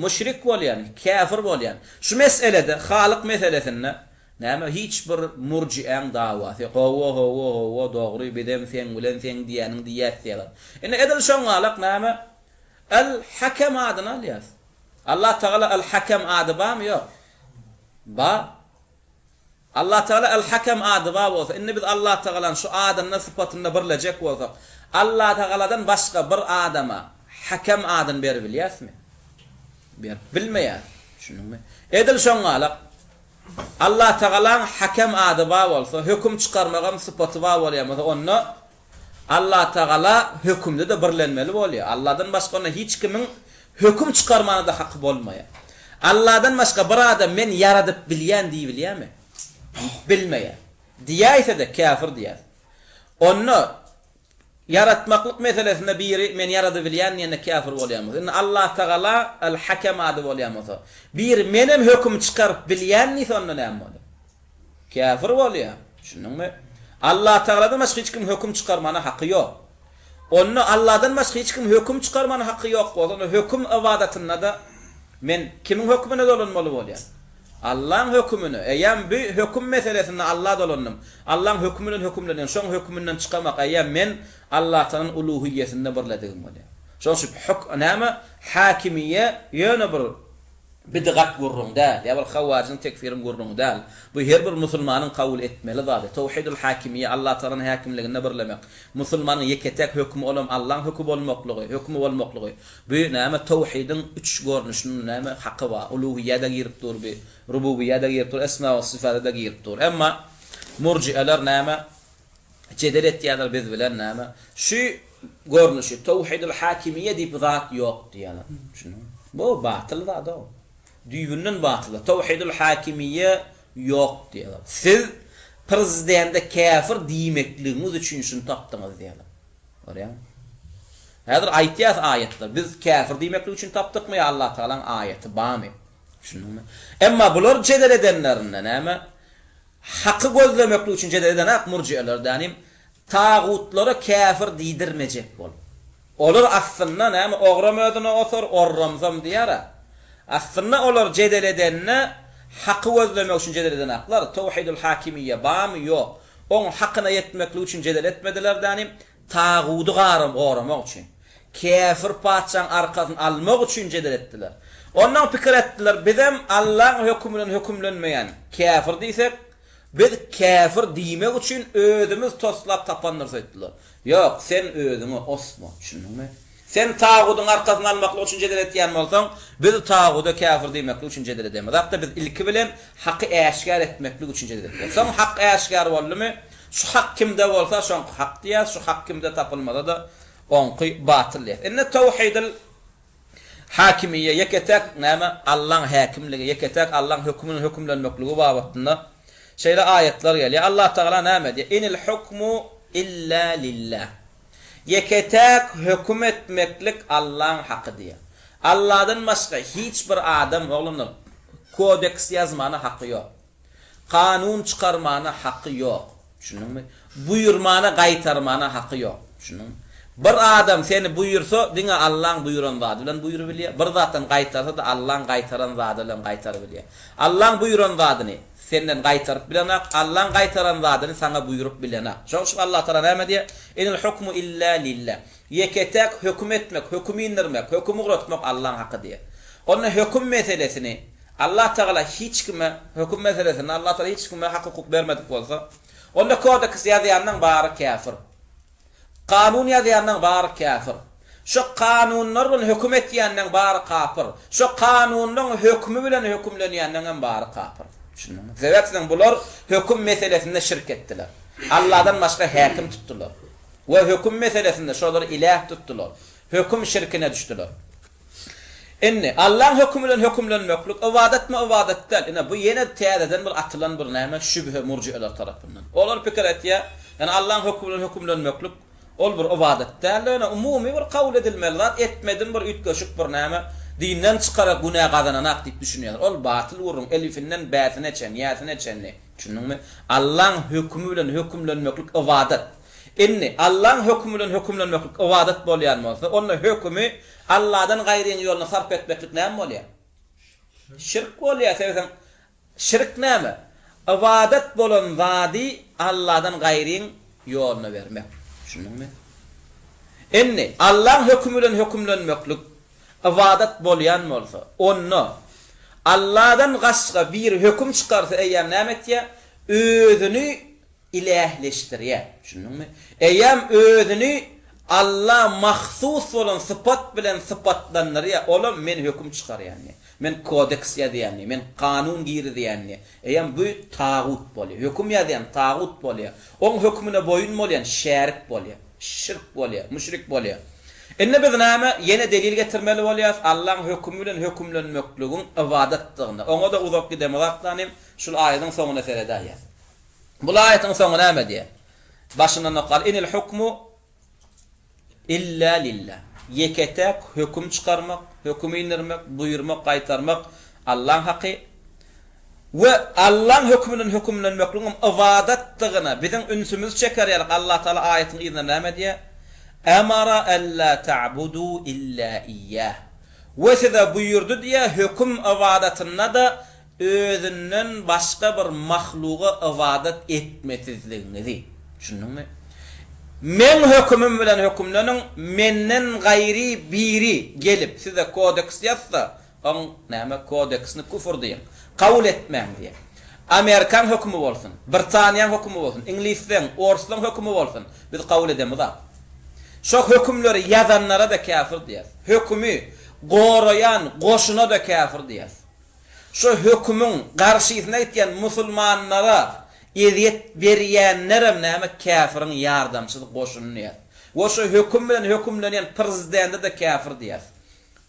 Speaker 1: Müşrik bolýan, kafir bolýan. Şu meselede Halik meselesinde näme hiç bir murji'an dawasy gowo dogry bedem sen bilen sen diýäniň diýätdiler. Ene edil şoňalak näme el-Hakem adyny alýar. Allah Taala el-Hakem ady barmy? Ýok. Ba. Allah Taala el-Hakem ady bar bolsa, indi biz Allah Taala'nın şu adyny sypatyny birlejek bolsak, Allah Taala'dan başga bir adama Hakem adyny berip bilýäsmi? Bilmeýär. Şunuňmy? Edil şoňalak Allah Taala'nın hakem adı ba bolsa, hüküm çıkarmagam sıfatı ba bolýar. Onu Allah Taala hükümde de birlenmeli bolýar. Allah'dan başga ona hiç kimin hüküm çıkarmana da hakkı bolmaýar. Allah'dan başga bir adam men yaradyp bilýän diýip bilýärmi? Bilmeýär. Diýäse de kafir diýär. Onu yaratmaklyk meselesinde biri men yaradyp bilýän ýene kafir bolýar. Inne Allah Taala el-Hakem ady bolýar. Bir menem hüküm çıkaryp bilýän ise onda näme bolýar? Kafir bolýar. Şunuňmy? Allah Taala'dan başga hiç kim hüküm çıkarmana hakkı ýok. Onu Allah'dan başga hiç kim hüküm çıkarmana hakkı ýok bolsa, onu hüküm ibadatynda da men kimin hükmüne dolanmaly bolýar? Allah'ın hükmünü, eýem bu hüküm meselesinde Allah dolanım. Allah'ın hükmünün hükümlerinden, şoň hükmünden çıkamak eýem men Allah Taala'nın uluhiyyetinde birledigim bolýar. Şoň şu näme hakimiyye ýöne bir bidgat gurrunda, ýa-da hawaryjyň tekfirin gurrunda. Bu her bir musulmanyň kabul etmeli zady. Tawhidul hakimiyye Allah Taala'nın hakimliginde birlemek. Musulmanyň yeketek hükmü bolan Allah'ın hükmü bolmaklygy, hükmü bolmaklygy. Bu näme tawhidin 3 görnüşiniň näme haqqy bar. Uluhiyyede girip dur, rububiyyede girip dur, esma we sıfatada girip dur. Emma murji'alar näme jedel etýärler biz bilen näme? Şu görnüşi tawhidul hakimiyye diýip zat ýok diýerler. Şunu. Bu batyl zat o. Düýbünden batyl. Tawhidul hakimiyye ýok diýerler. Siz prezidente kafir diýmekligiňiz üçin şunu tapdyňyz diýerler. Görýärmi? Häzir aýtýar ayetler. Biz kafir diýmeklik üçin tapdykmy Allah Taala'nın ayeti barmy? Şunuňmy? Emma bular jedel edenlerinde näme? Hakkı gözlemeklik üçin jedel eden murji'alar dänim tağutlara kafir diýdirmejek bol. Olar aslında näme ogramödüne osor orramsam diýär. Aslında olar cedel edenne haqqı özlemek üçün cedel eden aklar. Tevhidul hakimiyye bam yok. Onun hakkına yetmeklik üçün cedel etmediler dani. Tağudu qoramak üçün. Kafir patşan arkasını almak üçün cedel ettiler. Ondan fikir ettiler. Bizim Allah'ın hükmünden hükümlenmeyen kafir diysek, biz kafir demek üçün özümüz toslap tapanlar ettiler. Yok, sen özünü osma. Düşündün sen tağudun arkasını almakla üçün cedel ettiyen olsan, biz tağuda kafir demekle üçün cedel edemeyiz. Hatta biz ilki bilen hakkı eşkar etmekle üçün cedel ettiler. Sen hakkı eşkar oldu mu, şu hak kimde olsa şu hak diyez, şu hak kimde tapılmada da onqı batıl diyez. Enne tevhidil hakimiyye yeketek näme Allah'ın hakimligi, yeketek Allah'ın hükmünün hükümlenmekliği babatında şeyle ayetler geliyor. Allah Teala näme diye? İnil hukmu illa lillah. Yeketek hüküm etmeklik Allah'ın hakkı diye. Allah'dan başka hiçbir adam oğlunun kodeks yazmana hakkı yok. Kanun çıkarmana hakkı yok. Şunun mu? Buyurmana qaytarmana hakkı yok. Şunun mu? Bir adam seni buyursa, dine Allah'ın buyuran zat bilen buyuru biliyor. Bir zatdan qaytarsa da Allah'ın qaytaran zat bilen qaytar biliyor. Allah'ın buyuran zatını senden qaytarıp bilenak, Allah'ın qaytaran zatını sana buyurup bilenak. Şoň Allah Teala näme diýär? Inil hukmu illa lillah. Yeketek hüküm etmek, hüküm indirmek, hüküm uğratmak Allah'ın hakkı diýär. Onun hüküm meselesini Allah Teala hiç kime hüküm meselesini Allah Teala hiç kime hak hukuk vermedik bolsa, onda kodeks ýazýandan bary kafir. Kanun ýazýandan bary kafir. Şu kanunlaryň hüküm etýänden bary kafir. Şu kanunlaryň hükmü bilen hükümlenýänden bary kafir. Şundan. Sebäpsiň bular hüküm meselesinde şirk etdiler. Allah'dan başka hakim tuttular. Ve hüküm meselesinde şolar ilah tuttular. Hüküm şirkine düştüler. Enne Allah'ın hükmünden hükümlenmeklik ibadet mi ibadet değil. Bu yine teyadeden bir atılan bir näme şübhe murci'eler tarafından. Olar fikir etýär, yani Allah'ın hükmünden hükümlenmeklik ol bir ibadet değil. Yani umumi bir kavl edilmeli. Etmedim bir ütköşük bir näme dinden çıkarak günah kazananak diýip düşünýärler. Ol batıl urun elifinden bäsine çen, ýasine çenni. Düşündüňmi? Allah'ın hükmü bilen hükümlenmeklik ibadet. Inni Allah'ın hükmünden hükümlenmeklik ibadet bolýan bolsa, onun hükmü Allah'dan gaýryň ýoluna sarf etmeklik näme bolýar? Şirk bolýar. Sebäpden şirk näme? Ibadet bolan zady Allah'dan gaýryň ýoluna bermek. Düşündüňmi? Inni Allah'ın hükmünden hükümlenmeklik ibadet bolýan bolsa, onu Allah'dan gaşga bir hüküm çıkarsa eýär näme etýär? Özünü ilahleştirýär. Düşündüňmi? Eýär özünü Allah mahsus bolan sıfat bilen sıfatlanýar, olam men hüküm çıkarýarny. Men kodeks ýazýarny, men kanun girýärny. Eýär bu tağut bolýar. Hüküm ýazýan tağut bolýar. Oň hükmüne boyun bolýan şerik bolýar. Şirk bolýar, müşrik bolýar. Enne biz näme yine delil getirmeli bolýar? Allah'ın hükmü bilen hükümlenmekligiň ibadetdigine. Oňa da uzak gidemeýärdim. Şul aýatyň soňuna seredäýär. Bu aýatyň soňuna näme diýär? Başyndan nokal inil hukmu illa lillah. Yeketek hüküm çıkarmak, hüküm indirmek, buyurmak, qaytarmak Allah'ın haqqy. Ve Allah'ın hükmünden hükümlenmekligiň ibadetdigine bizim ünsümüz çekerýär. Allah Taala aýatyň ýerinde näme diýär? Amara alla ta'budu illa iyyah. Ve size buyurdu diye hüküm ibadetine da özünden başka bir mahluğa ibadet etmesizliğinizi. Düşündüňmi? Men hükümüm bilen hükümlenin menden gayri biri gelip size kodeks yazsa, on näme kodeksini küfür diýen. Kabul etmem diye. Amerikan hükmü bolsun, Britaniýa hükmü bolsun, Inglizden, Oruslan hükmü bolsun. Biz kabul edemiz. Şu hükümleri yazanlara da kafir diýär. Hükmü gorayan, goşuna da kafir diýär. Şu hükmün garşysyna etýän musulmanlara eziyet berýänlerem näme kafirin ýardamçylyk goşunyny ýa. Wo şu hüküm bilen hükümlenýän prezident de kafir diýär.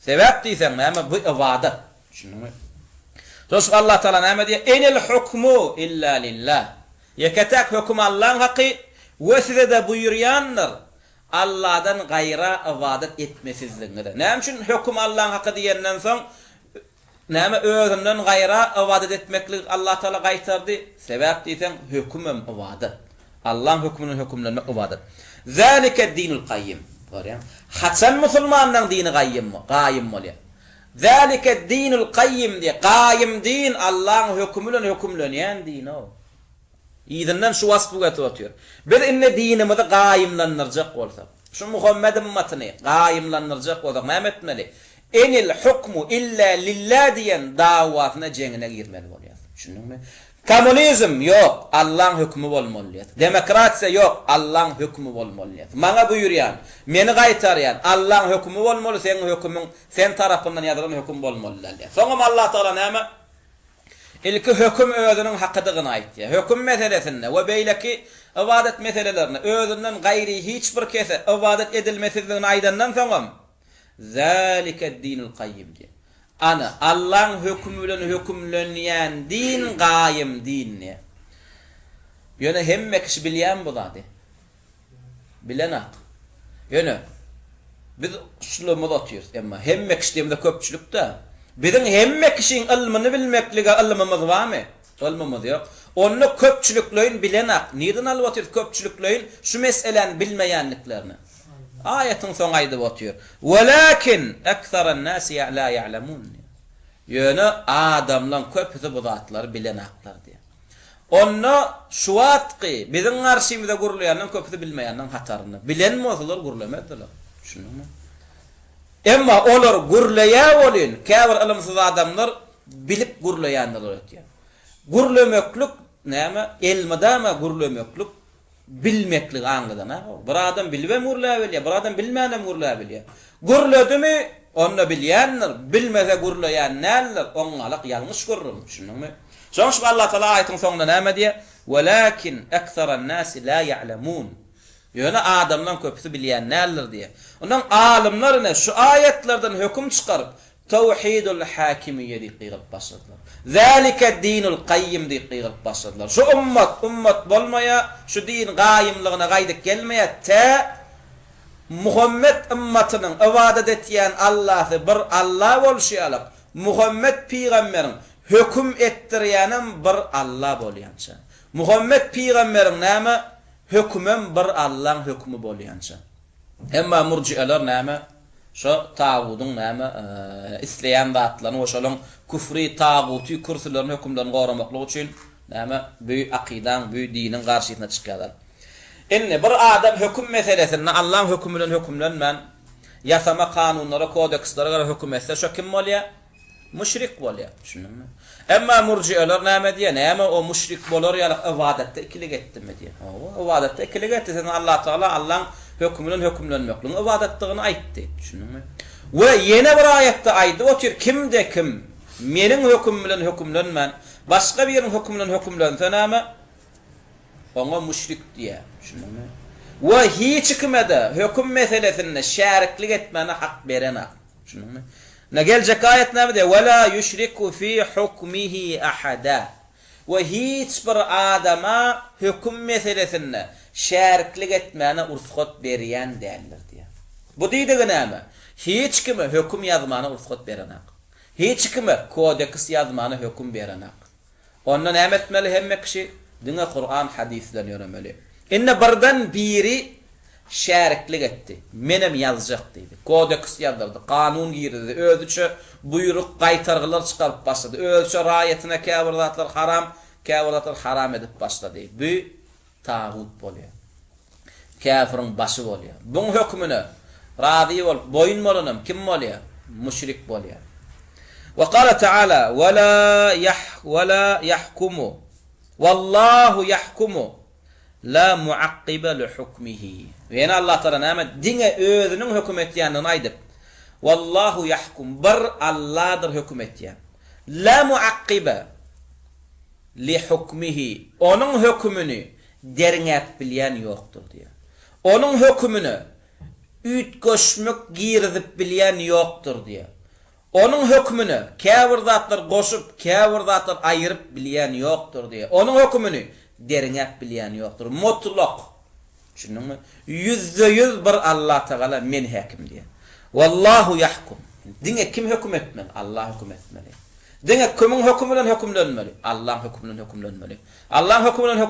Speaker 1: Sebäp diýsem näme bu ibadet. Şunuňmy? Şoň Allah Taala näme diýär? Enil hukmu illa lillah. Yeketek hüküm Allah'ın haqqy we size de buyurýanlar Allah'dan gaýra ibadet etmesizliginde. Näme üçin hüküm Allah'ın haqqy diýenden soň näme özünden gaýra ibadet etmeklik Allah Taala gaýtardy? Sebäp diýsen hükümem ibadet. Allah'ın hükmüni hükümlenmek ibadet. Zalika dinul qayyim. Görýän? Haçan musulmanyň dini gaýym bolýar. Zalika dinul qayyim diye. Qayyim din Allah'ın hükümlenen din o. İzinden şu vasfı getiriyor. Biz inne dinimizi qayyimlanıracak bolsak, şu Muhammed ümmetini qayyimlanıracak bolsak, näme etmeli? Enil hukmu illa lillah diyen davatyna jengine girmeli bolýar. Düşündüňmi? Komünizm yok, Allah'ın hükmü bolmaly. Demokrasiya yok, Allah'ın hükmü bolmaly. Maňa buyurýan, meni gaýtarýan, Allah'ın hükmü bolmaly, senin hükmüň sen tarapyndan ýazylan hüküm bolmaly. Soňra Allah Taala näme? İlki hüküm özünün hakydygyny aýtdy. Hüküm meselesinde we beýleki ibadet meselelerini özünden gaýry hiç bir kese ibadet edilmesizligini aýdandan soňam zalika dinul qayyim diye. Ana Allah'ın hükmü bilen hükümlenýän din gaýym dinni. Ýöne hemme kişi bilýän bolady. Bilen ak. Ýöne biz şulamy atýarys, emma hemme kişi diýende köpçülükde bizim hemme kişiň ilmini bilmekligi ilmimiz barmy? Ilmimiz ýok. Onu köpçülükleýin bilen ak. Neden alyp atýar köpçülükleýin şu meseleni bilmeýänliklerini? Ayetin son aýdyp atýar. Walakin ekseran nasi la ya'lamun. Ýöne adamlaryň köpüsi bu zatlary bilen aklar diýär. Onu şu wagtky biziň garşymyzda gurulýanyň köpüsi bilmeýäniň hataryny bilen bolsalar gurulamaddylar. Şunuňmy? Emma olar gurleýä bolýan, käbir ilmsiz adamlar bilip gurleýänler ötýär. Gurlemeklik näme? Elmidama gurlemeklik bilmeklik aňydan ha. Bir adam bilbem gurlä bilýär, bir adam bilmänem gurlä bilýär. Gurledimi? Onu bilýänler, bilmese gurleýän näler? Oňalyk ýalňyş görürüm. Şunuňmy? Şoňşy Allah Taala aýatyň soňunda näme diýär? Walakin ekseran nasi la ya'lamun. Ýöne adamdan köpüsi bilýän näler diýär. Ondan alimler şu ayetlerden hüküm çıkarıp tevhidul hakimiyye diýip gyrıp başladylar. Zalika dinul qayyim diýip gyrıp başladylar. Şu ummat bolmaya, şu din gaýymlygyna gaýdyp gelmeýär te Muhammed ümmetiniň ibadet etýän Allah'y bir Allah bolşýalyk. Muhammed peýgamberiň hüküm etdirýänem bir Allah bolýança. Muhammed peýgamberiň näme? Hükmüm bir Allah'ın hükmü bolýança. Emma murji'alar näme? Şu tağutun näme? İsleýän zatlaryny oşalaryň küfri tağuty kürsülerini hükümden goramaklyk üçin näme? Bu akidan, bu dinin garşysyna çykýarlar. Enne bir adam hüküm meselesinde Allah'ın hükmünden hükümlenmän, yasama kanunlara, kodekslara gara hüküm etse şu kim bolýar? Müşrik bolýar. Şunuňmy? Emma murji'alar näme diýär? Näme o müşrik bolar ýa-da ibadetde ikilik etdimi diýär. O ibadetde ikilik etdi. Sen Allah Taala Allah'ın hükmünden hükümlenmekliğini ibadetdigini aýtdy. Şunuňmy? We ýene bir aýatda aýdy, otyr kimde kim meniň hükmüm bilen hükümlenmän, başga biriň hükmünden hükümlense näme? Oňa müşrik diýär. Şunuňmy? We hiç kimede hüküm meselesinde şäriklik etmeni hak berenak. Şunuňmy? Ne gelecek ayet näme diýär? Wala yushriku fi hukmihi ahada. Ve hiç bir adama hüküm meselesinde şäriklik etmeni ursat berýän däldir diýär. Bu diýdigi näme? Hiç kime hüküm ýazmany ursat berenak. Hiç kime kodeks ýazmany hüküm berenak. Onda näme etmeli hemme kişi? Dine Kur'an hadislerini öğrenmeli. Inne birden biri şäriklik etdi. Menem yazacak dedi. Kodeks yazdırdı. Kanun girdi. Özüçe buyruk qaytargılar çıkarıp başladı. Özüçe rayetine käbirlatlar haram edip başladı. Bu tağut bolýar. Kafirin başı bolýar. Bunun hükmüne radi bol, boyun bolunam kim bolýar? Müşrik bolýar. Ve qala Teala: "Ve la yahkumu Wallahu yahkumu la muaqqiba li hukmihi." Ve Allah Teala näme diňe özüniň hüküm etýänini aýdyp, "Wallahu yahkum" bir Allah'dır hüküm etýän. La muaqqiba li hukmihi. Onun hükmüni derňäp bilýän ýokdur diýär. Onun hükmüni ütköşmek girizip bilýän ýokdur diýär. Onun hükmüni käbir zatlar goşup, käbir zatlar aýyryp bilýän ýokdur diýär. Onun hükmüni derňäp bilýän ýokdur. Mutlak. Şunuňmy? %100 bir Allah Taala men hakim diýär. Wallahu yahkum. Diňe kim hüküm etmeli? Allah hüküm etmeli. Denge kimin hükmünden hükümlenmeli? Allah'ın hükmünden hükümlenmeli. Allah'ın hükmünden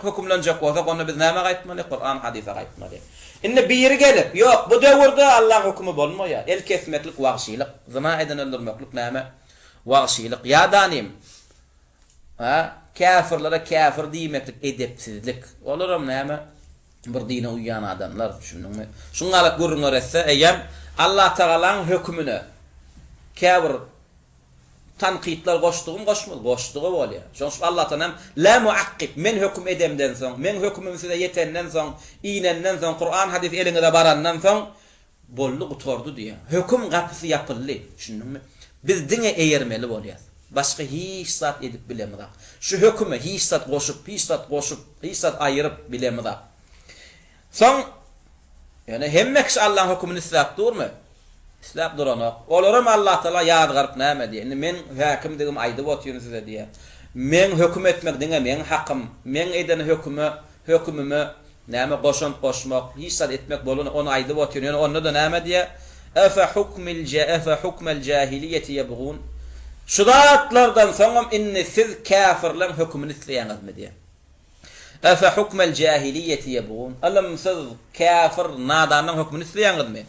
Speaker 1: hükümlenecek olsa onu biz näme gaýtmaly? Kur'an hadise gaýtmaly. Indi biri gelip, yok bu döwürde Allah hükmü bolmaýar. El kesmeklik wagşylyk, zina eden öldürmeklik näme? Wagşylyk. Ya danim. Ha, kafirlere kafir diýmeklik edepsizlik. Olaram näme? Bir dine uýan adamlar, düşündiňmi? Şuňalyk görüňär etse, eýem Allah Taala'nın hükmüne kafir tanqitler goşdygy bolýar. Şoň Allah Taala la muaqqib men hükm edemden soň, men hükmüm size yetenden soň, iýnenden soň, Kur'an hadis eliňe barandan soň bolly uturdy diýär. Hükm gapysy ýapyldy, düşündiňmi? Biz diňe eýermeli bolýar. Başga hiç zat edip bilemedi. Şu hükmü hiç zat goşup, hiç zat aýyryp bilemedi. Soň yani hemmek Allah'ın hükmüni islap durmy? İslap duranok. Olaram Allah Taala ýad garyp näme diýär? Men häkim digim aýdyp otýaryn size diýär. Men hüküm etmek diňe men haqqym. Men eden hükmümi näme goşmak, hiç zat etmek bolany onu aýdyp otýar. Yani onda da näme diýär? Afa hukmel jahiliyeti yebğun. Şudatlardan soňam inni siz kafirleň hükmüni isleýäňizmi diýär. Afa hukmel jahiliyeti yebğun. Alam siz kafir nadanyň hükmüni isleýäňizmi?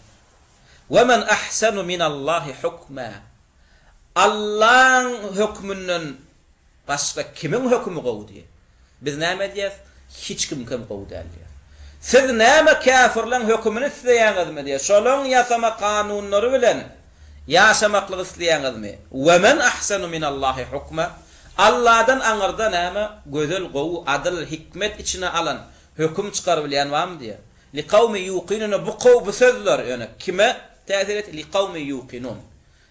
Speaker 1: Ve men ahsanu min Allahi hukma. Allah'ın hükmünden başka kimin hükmü gowdy? Biz näme diýäs? Hiç kim gowdy diýär. Siz näme kafirleň hükmüni isleýäňizmi diýär. Şolaň ýasama kanunlary bilen ýaşamaklyk isleýäňizmi? Ve men ahsanu min Allahi hukma. Allah'dan aňyrda näme gözel gow, adil, hikmet içine alan hüküm çykarylýan barmy diýär. Li kavmi yuqinuna bu bu sözler ýöne kime täsir et li kavmi yuqinun.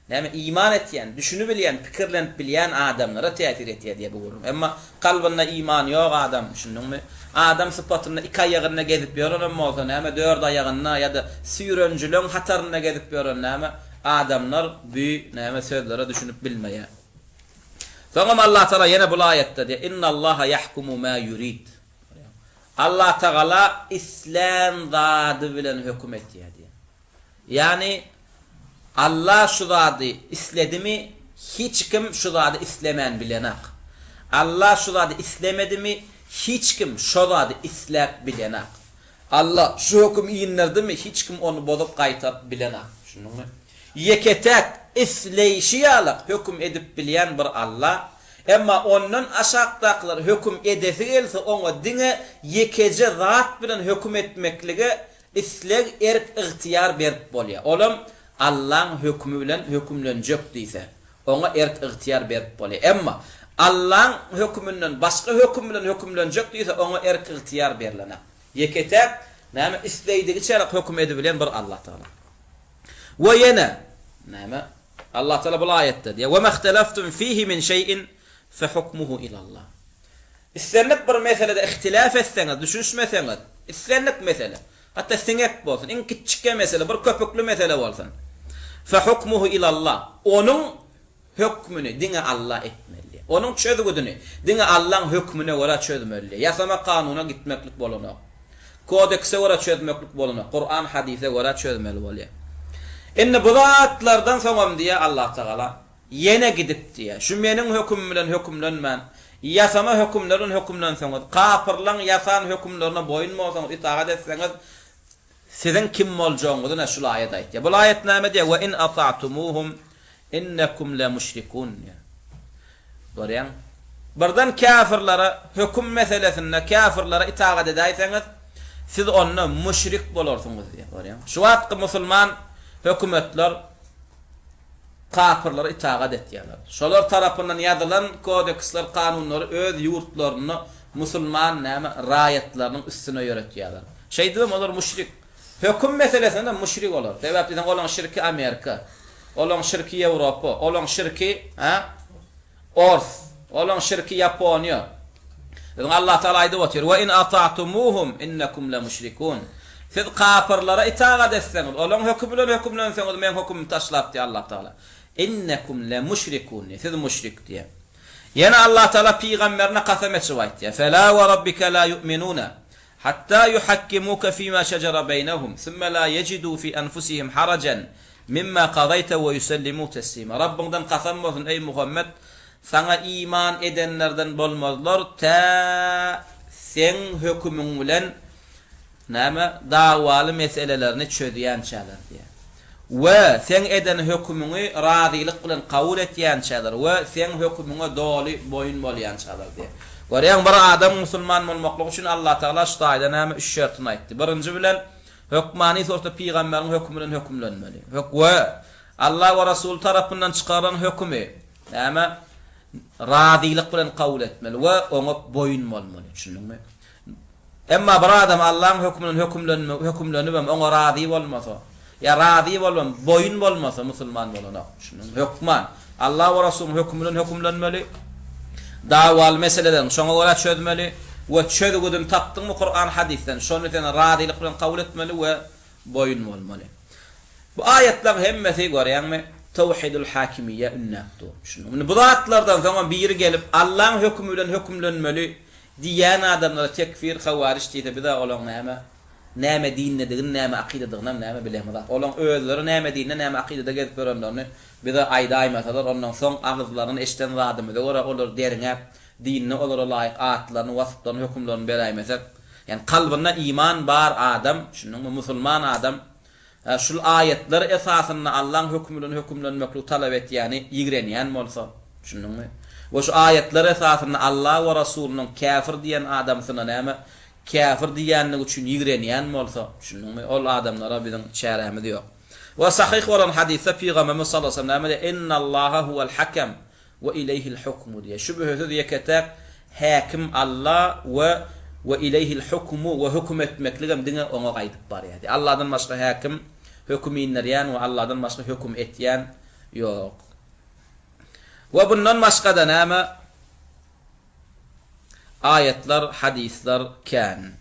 Speaker 1: Näme iman etýän, düşünüp bilýän, pikirlenip bilýän adamlara täsir etýär diýe bugurum. Emma kalbyna iman ýok adam, düşündiňmi? Adam sypatyna iki aýagyna gezip ýören bolsa, näme dört aýagyna ýa-da süýrenjileň hataryna gezip ýören näme adamlar bu näme sözlere düşünüp bilmeýär. Soňam Allah Taala ýene bu aýatda diýär: "İnnallaha yahkumu ma yurid." Allah Taala İslam zady bilen hüküm etýär diýär. Yani Allah şu zady isledimi hiç kim şu zady islemen bilenak. Allah şu zady islemedimi hiç kim şu zady islep bilenak. Allah şu hüküm iýinlerdimi hiç kim onu bozup gaýtap bilenak. Şunuňmy? Yeketek isleýişi ýalyk hüküm edip bilýän bir Allah. Emma ondan aşakdaklar hüküm edesi else ona dine yekece zat bilen hüküm etmeklige isleg erk ihtiyar berip bolýar. Olam Allah'ın hükmü bilen hükümlenjek diýse, ona erk ihtiyar berip bolýar. Emma Allah'ın hükmünden başga hüküm bilen hükümlenjek diýse, ona erk ihtiyar berilenär. Yeketek näme isleýdigi hüküm edibilen bir Allah Taala. Ve yene näme Allah Taala bu aýatda diýär: "Ve mahtalaftum fihi min şey'in fe hukmuhu ilallah." İslenlik bir meselede ihtilaf etseňiz, düşünmeseňiz, islenlik mesele, hatta siňek bolsun, en kiçike mesele, bir köpüklü mesele bolsun. Fe hukmuhu ilallah. Onun hükmüni diňe Allah etmeli. Onun çözgüdüni diňe Allah'ın hükmüne göre çözmeli. Ýasama kanuna gitmeklik bolany. Kodekse göre çözmeklik bolany. Kur'an hadise göre çözmeli bolýar. Indi bu zatlardan soňam diýär Allah Taala yene gidip diýär. Şu meniň hükmüm bilen hükümlenmän. Ýasama hükümlerin hükümlenseňiz, kafirlaň ýasan hükümlerine boýunmasaňyz, itaat etseňiz, sizin kim boljagyňyzy şu aýat aýtýar. Bu aýat näme diýär? "Ve in ata'tumuhum innakum la mushrikun." Görýän? Birden kafirlere hüküm meselesinde kafirlere itaat edäýseňiz, siz onna müşrik bolarsyňyz diýär. Görýän? Şu wagtda musulman hökümetler kafirlere itaat etýärler. Şolar tarapyndan ýazylan kodeksler, kanunlar öz ýurtlaryny musulman näme raýatlarynyň üstüne ýöretýärler. Şeýdem olar müşrik. Hüküm meselesinde müşrik olar. Sebäplen olan şirki Amerika, olan şirki Ýewropa, olan şirki Ors, olan şirki Ýaponiýa. Allah Taala aýdyp otýar: "Ve in ata'tumuhum innakum la mushrikun." Siz kafirlere itaat etseňiz, olan hükümlenseňiz, men hüküm taşlap diýär Allah Taala. "İnnekum la mushrikun." Siz müşrik diýär. Ýene Allah Taala peýgamberine kasam etip aýtdy: "Fela ve rabbika la yu'minuna hatta yuhakkimuka fima şajara beynehum, thumma la yejidu fi anfusihim harajan mimma qadayta ve yusallimu teslima. Rabbingdan qasam bolsun ey Muhammed, sana iman edenlerden bolmazlar ta sen hökümün bilen näme davaly meselelerini çödýän çalar diýär. Ve sen eden hökümüňi razylyk bilen kabul etýän çalar we sen hökümüňe doly boyun bolýan çalar diýär. Görýän bir adam musulman bolmaklyk üçin Allah Taala şu aýda näme 3 şertini aýtdy. Birinji bilen hökmani sorta peýgamberiň hökmünden hökümlenmeli. We Allah we Rasul tarapyndan çykaran hökümi näme razylyk bilen kabul etmeli we oňa boyun bolmaly. Düşündiňmi? Emma bir adam Allah'ın hökmünden hökümlenip oňa razy bolmasa, ya razy bolmam, boyun bolmasa musulman bolanok. Düşündiňmi? Hökman Allah we Rasulüň hökmünden hökümlenmeli. Dawal meseleden şoňa göre çözmeli we çözgüdün tapdyňmy Kur'an hadisten şonu eten razylyk bilen kabul etmeli we boyun bolmaly. Bu ayetler hemmesi görýänmi? Tawhidul hakimiyye ünnäpdi. Şunu bu zatlardan zaman biri gelip Allah'ın hökmünden hökümlenmeli diýen adamlara tekfir, havariş diýdi. Bir de olan näme dinlediğin, näme akidediğinden näme bilemezler. Olan özleri näme dinle, näme akidede gezip görenlerini bir de aýdaýmasalar, ondan soň agızlaryny eşden zadymy da ora olar derine dinne olara laýyk atlaryny, wasytlaryny, hökümlerini beräýmesek, yani kalbynda iman bar adam, şunun musulman adam şul ayetler esasında Allah'ın hökmünden hökümlenmekli talep etýäni ýigrenýän bolsa, şununmy? Ve şu ayetler esasında Allah ve Rasulüň kafir diýen adamsyna näme kafir diýänligi üçin ýigrenýän bolsa, şununmy? Ol adamlara biziň çäremiz ýok. Ve sahih bolan hadisde Peygamberimiz sallallahu aleyhi ve sellem innallaha huvel hakam ve ileyhil hukmu diye. Şu böhüzü diye ketek hakim Allah ve ileyhil hukmu ve hüküm etmekligem dine ona gaýdyp bar ýa. Allah'dan başga hakim hüküm inlerýän we Allah'dan başga hüküm etýän ýok. Ve bundan başga da näme ayetler, hadisler kan.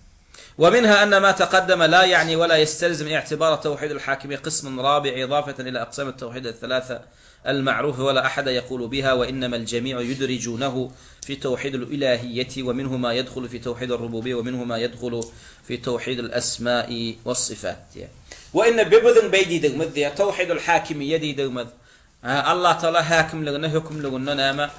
Speaker 1: ومنها أن ما تقدم لا يعني ولا يستلزم اعتبار توحيد الحاكمية قسم رابع إضافة إلى أقسام التوحيد الثلاثة المعروفة ولا أحد يقول بها وإنما الجميع يدرجونه في توحيد الإلهية ومنه ما يدخل في توحيد الربوبية ومنه ما يدخل في توحيد الأسماء والصفات. وإن ببذن بيدي دغمد توحيد الحاكمية دي دغمد الله تعالى حاكم لغنا حكم لغنا نامه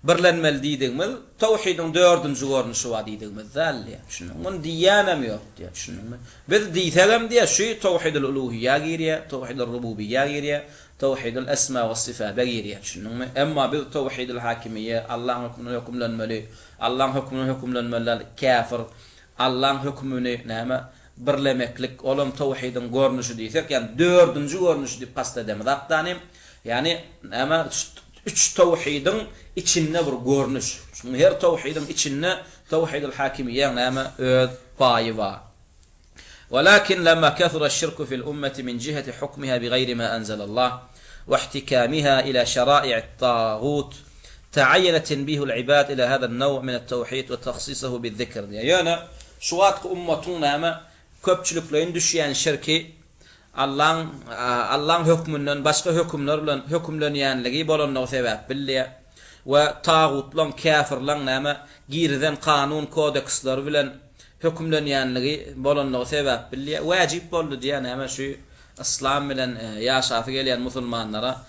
Speaker 1: birlenmel diýdigmiz tawhidin 4-nji görnüşi bar diýdigmiz zalli. Şunu mun diýanam ýok diýär. Şunu biz diýsegem diýär şu tawhidul uluhiyya giriýär, tawhidul rububiyya giriýär, tawhidul asma we sifat giriýär. Şunu emma biz tawhidul hakimiyye Allah'ın hükmüne hükümlenmeli, Allah'ın hükmüne hükümlenmeli kafir, Allah'ın hükmüne näme birlemeklik olam tawhidin görnüşi diýsek, yani 4-nji görnüşi diýip kastedemiz. Hattanym yani näme 3 tawhidin içinde bir görnüş. Çünkü her tawhidin içinde tawhidul hakimiyye näme öz paýy bar. Walakin lamma kathura ash-shirku fil ummati min jihati hukmiha bighayri ma anzala Allah wa ihtikamiha ila shara'i' at-taghut ta'ayyana tanbihu al-ibad ila hadha an-naw' min at-tawhid wa takhsisuhu bi-dhikr. Yani şu wagt ummatun näme köpçülüklerin düşýän şirki Allah'ın hükmünden başka hükümler bilen hükümlenýänligi bolanlygy sebäp bilýär. Ve tağutlan, kafirlan näme girden kanun kodeksler bilen hükümlenýänligi bolanlygy sebäp bilýär. Wajib boldy diýen näme şu İslam bilen ýaşaty gelýän musulmanlara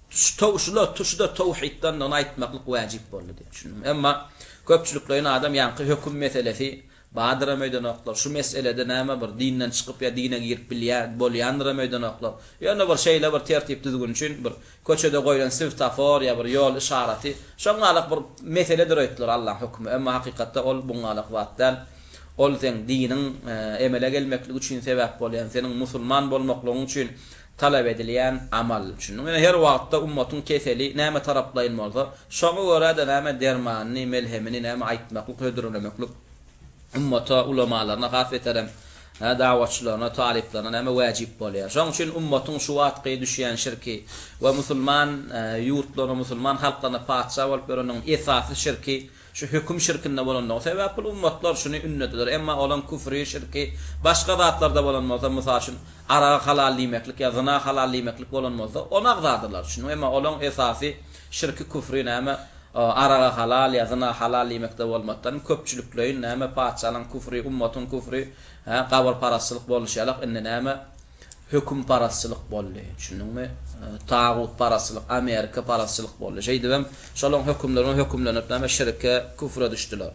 Speaker 1: şuda tawhiddan aýtmaklyk wajib boldy diýär. Emma köpçülüklerin adam ýanky hüküm meselesi Badra meydanoklar şu meselede näme bir dinden çykyp ya dine girip bolýandyra meydanoklar. Ýa-ni bir şeýle bir tertip düzgün üçin bir köçede goýulan svetofor ya bir ýol işareti şoňalyk bir meseledir öýtdiler Allah hukmy. Emma hakykatda ol buňalyk wagtdan ol sen diniň emele gelmekligi üçin sebäp bolýan, senin musulman bolmaklygyň üçin talep edilýän amal üçin. Yani her wagtda ummatyň keseli näme taraplaýyn bolsa, şoňa görä de näme dermanyny, melhemini näme aýtmaklyk, hödürlemeklik ummata ulamalarına gafeterem da'watçylaryna, taliplerine näme wajib bolýar. Şoň üçin ummatyň şu wagtga düşýän şirki we musulman ýurtlaryna, musulman halklaryna paçsa bolup bereniň esasy şirki şu hüküm şirkinde bolanlygy sebäp ummatlar şunu ünnetdiler. Emma olan küfri şirki başga zatlarda bolanmasa, mysal üçin ara halal diýmeklik ya zina halal diýmeklik bolanmasa, ona agzadylar. Şunu emma olan esasy şirki küfri näme araga halal ya zina halal diýmekde bolmakdan köpçülüklerin näme paçalan küfri, ummatyn küfri, gabar parasylyk bolýarlar, indi näme hüküm parasçılık bolly. Düşündüňmi? Tağut parasçılık, Amerika parasçılık bolly. Şey dibem, şolon hükümlenip näme şirke, küfre düşdiler.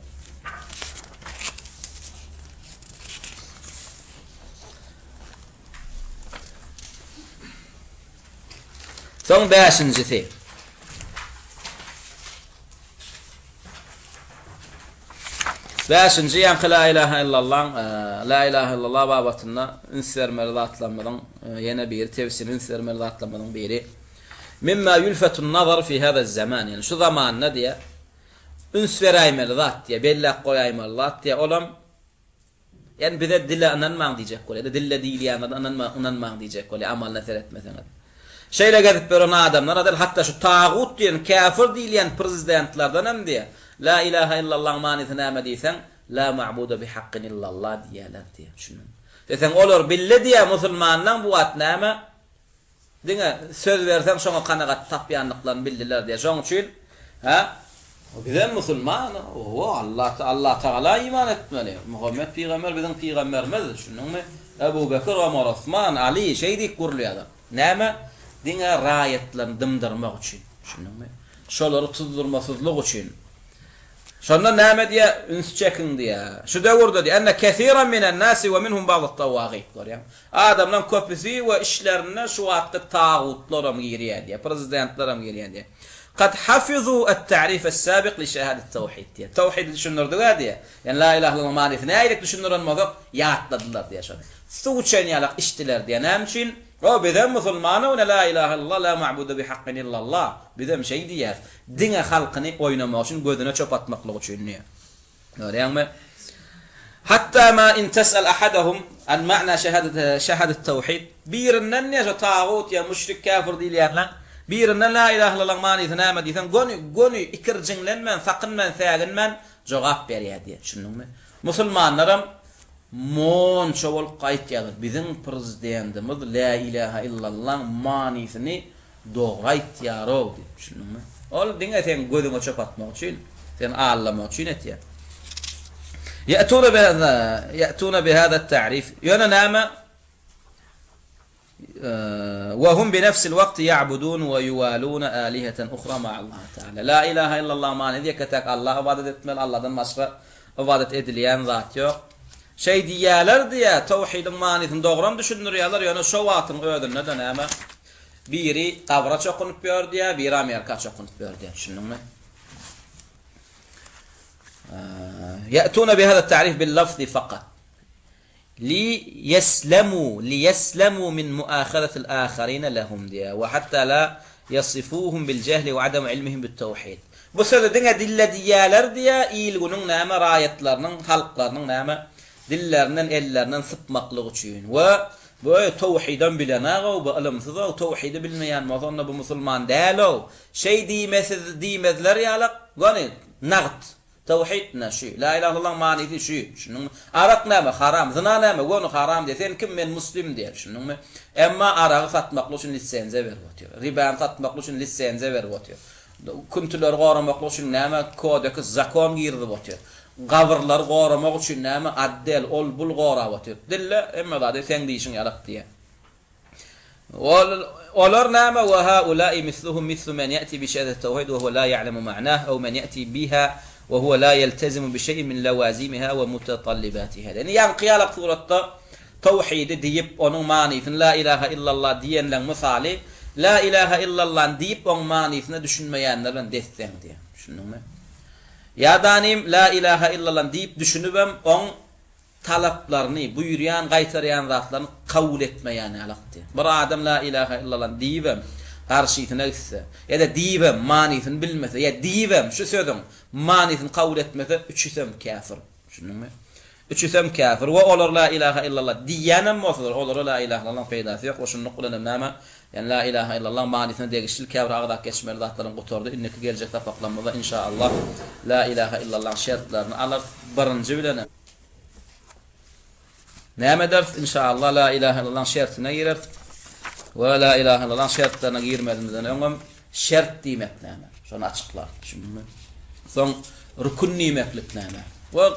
Speaker 1: Son 5-nji. Beşinci yankı la ilahe illallah, la ilahe illallah babatında ünsvermeli zatlanmadan yine bir tevsinin ünsvermeli zatlanmadan biri. Mimma yulfetun nazar fi hada zaman, yani şu zamanna diye ünsveraymeli zat diye bellak koyaymeli zat diye olam, yani bize dille ananman diyecek kol, ya da dille değil yani ananman diyecek kol, amalına seyretmesen. Şeyle gidip bir ona adamlar adel, hatta şu tağut diyen, kafir diyen prezidentlardan hem diye la ilahe illallah manisi näme diýsen, la ma'budu bi haqqin illallah diýerler diye düşünün. Desen olur bille diye musulmandan bu wat näme? Diňe söz bersen şoňa kanagat tapýanlyklaryny bildiler diye. Şoň üçin o bilen musulman, o Allah Taala iman etmeli. Muhammed peygamber biziň peygamberimiz, düşünüňmi? Ebu Bekir, Ömer, Osman, Ali şeýdik gurulýar. Näme? Diňe raýatlaryny dymdyrmak üçin, düşünüňmi? Şolary tuzdurmasızlyk üçin. Şonda näme diye üns çekin diye. Şu döwürde diye enne kesiran minen nasi ve minhum ba'd tawagit diyor. Adamlar köpüsi ve işlerine şu wagtda tağutlaram giriyor diye. Prezidentleram giriyor diye. Kad hafizu at-ta'rif as-sabiq li şehadet tawhid diye. Tawhid düşünürdüler diye. Yani la ilahe illallah manisi näýlik düşünürenmezok ýatladylar diye şonu. Suçan ýalak işdiler diye. Näme üçin? O bilen musulmana ve la ilahe illallah la ma'budu bi haqqin illallah. Bilen şey diýär. Diňe halkyny oynamak üçin gözüne çöp atmaklyk üçin diýär. Görýärmi? Hatta ma in tas'al ahadahum an ma'na şehadet tawhid. Birinden näçe tağut ya müşrik kafir diýerler. Birinden la ilahe illallah manysy näme diýsen, gönü ikirjiňlenmen, sakynman, säginmen jogap berýär diýär. Düşündiňmi? Musulmanlaram mon çowul gaýtýar. Biziň prezidentimiz la ilahe illallah manisyny dogry aýtýar diýip düşündiňmi? Ol diňe sen gözüňe çöp atmak üçin, sen allamak üçin etýär. Ya'tuna bi hada at-ta'rif. Yana näme? Wa hum bi nafsi al-waqt ya'budun wa yuwaluna alihatan ukhra ma'a Allah Ta'ala. La ilahe illallah many diýek Allah ibadet etmeli, Allahdan başga ibadet edilýän zat ýok. Şey diýerler diye tawhidin manisyny dogram düşündirýärler, ýöne şo wagtyň ödünde de näme? Biri kabra çokunup ýördi ýa, biri Amerika çokunup ýördi. Düşündiňmi? Ya'tuna bi hada at-ta'rif bil lafzi faqat. ليسلموا من مؤاخذة الآخرين لهم diye ve hatta la yasifuhum bil cehli ve adam ilmihim bit tawhid. Bu sözde diňe dille diýerler diye ilgünün näme raýatlarynyň, halklarynyň näme dillerinden ellerinden sıpmaklyk üçin we bu tawhidan bilenaga we ilimsiz we tawhidi bilmeýän mazonna bu musulman däl o. Şey diýmezler ýalak, gany nagt. Tawhid näşi? La ilahe illallah manysy şu. Şunun arak näme? Haram. Zina näme? Gonu haram desen kim men muslim diýer. Şununmy? Emma aragy satmaklyk üçin lisensiýa berip otýar. Riba satmaklyk üçin lisensiýa berip otýar. Kuntular goramaklyk üçin näme? Kodek zakon girdi otýar. Gawrlar goramak üçin näme? Addel ol bul gorap otýar. Dille emma da sen diýişiň ýalak diýär. Olar näme? Wa haula'i misluhum mislu man ya'ti bi shahadat tawhid wa huwa la ya'lamu ma'nahu aw man ya'ti biha وهو لا يلتزم بشيء من لوازمها ومتطلباتها. Yani yanqıyalık suratda tawhidi diýip onun manisyny la ilahe illallah diýenler misali la ilahe illallah diýip onun manisyny düşünmeýänlerden destem diýär. Düşündiňmi? Ýa-danym la ilahe illallah diýip düşünübem on talaplaryny, buýurýan, gaýtarýan zatlaryny kabul etmeýän alaqdy. Bir adam la ilahe illallah diýibem karşysyna gitse ya da diýibem manisyny bilmese ya diýibem şu sözüm manisyny kabul etmese üçüsem kafir. Düşündiňmi? Üçüsem kafir we olar la ilahe illallah diýenem bolsalar olar la ilahe illallah peýdasy ýok. Şunu gulanam näme? Yani la ilahe illallah manisyny degişil kafir agda geçmeli zatlaryň gotordy. Inneki geljek tapaklanmada inşallah la ilahe illallah şertlerini alar birinji bilen. Näme ders inşallah la ilahe illallah şertine girer. Ve la ilahe illallah şertlerine girmedimizden öňem şert diýmek näme? Şonu açyklar. Düşündiňmi? Soň rukun nimetlik näme? Ve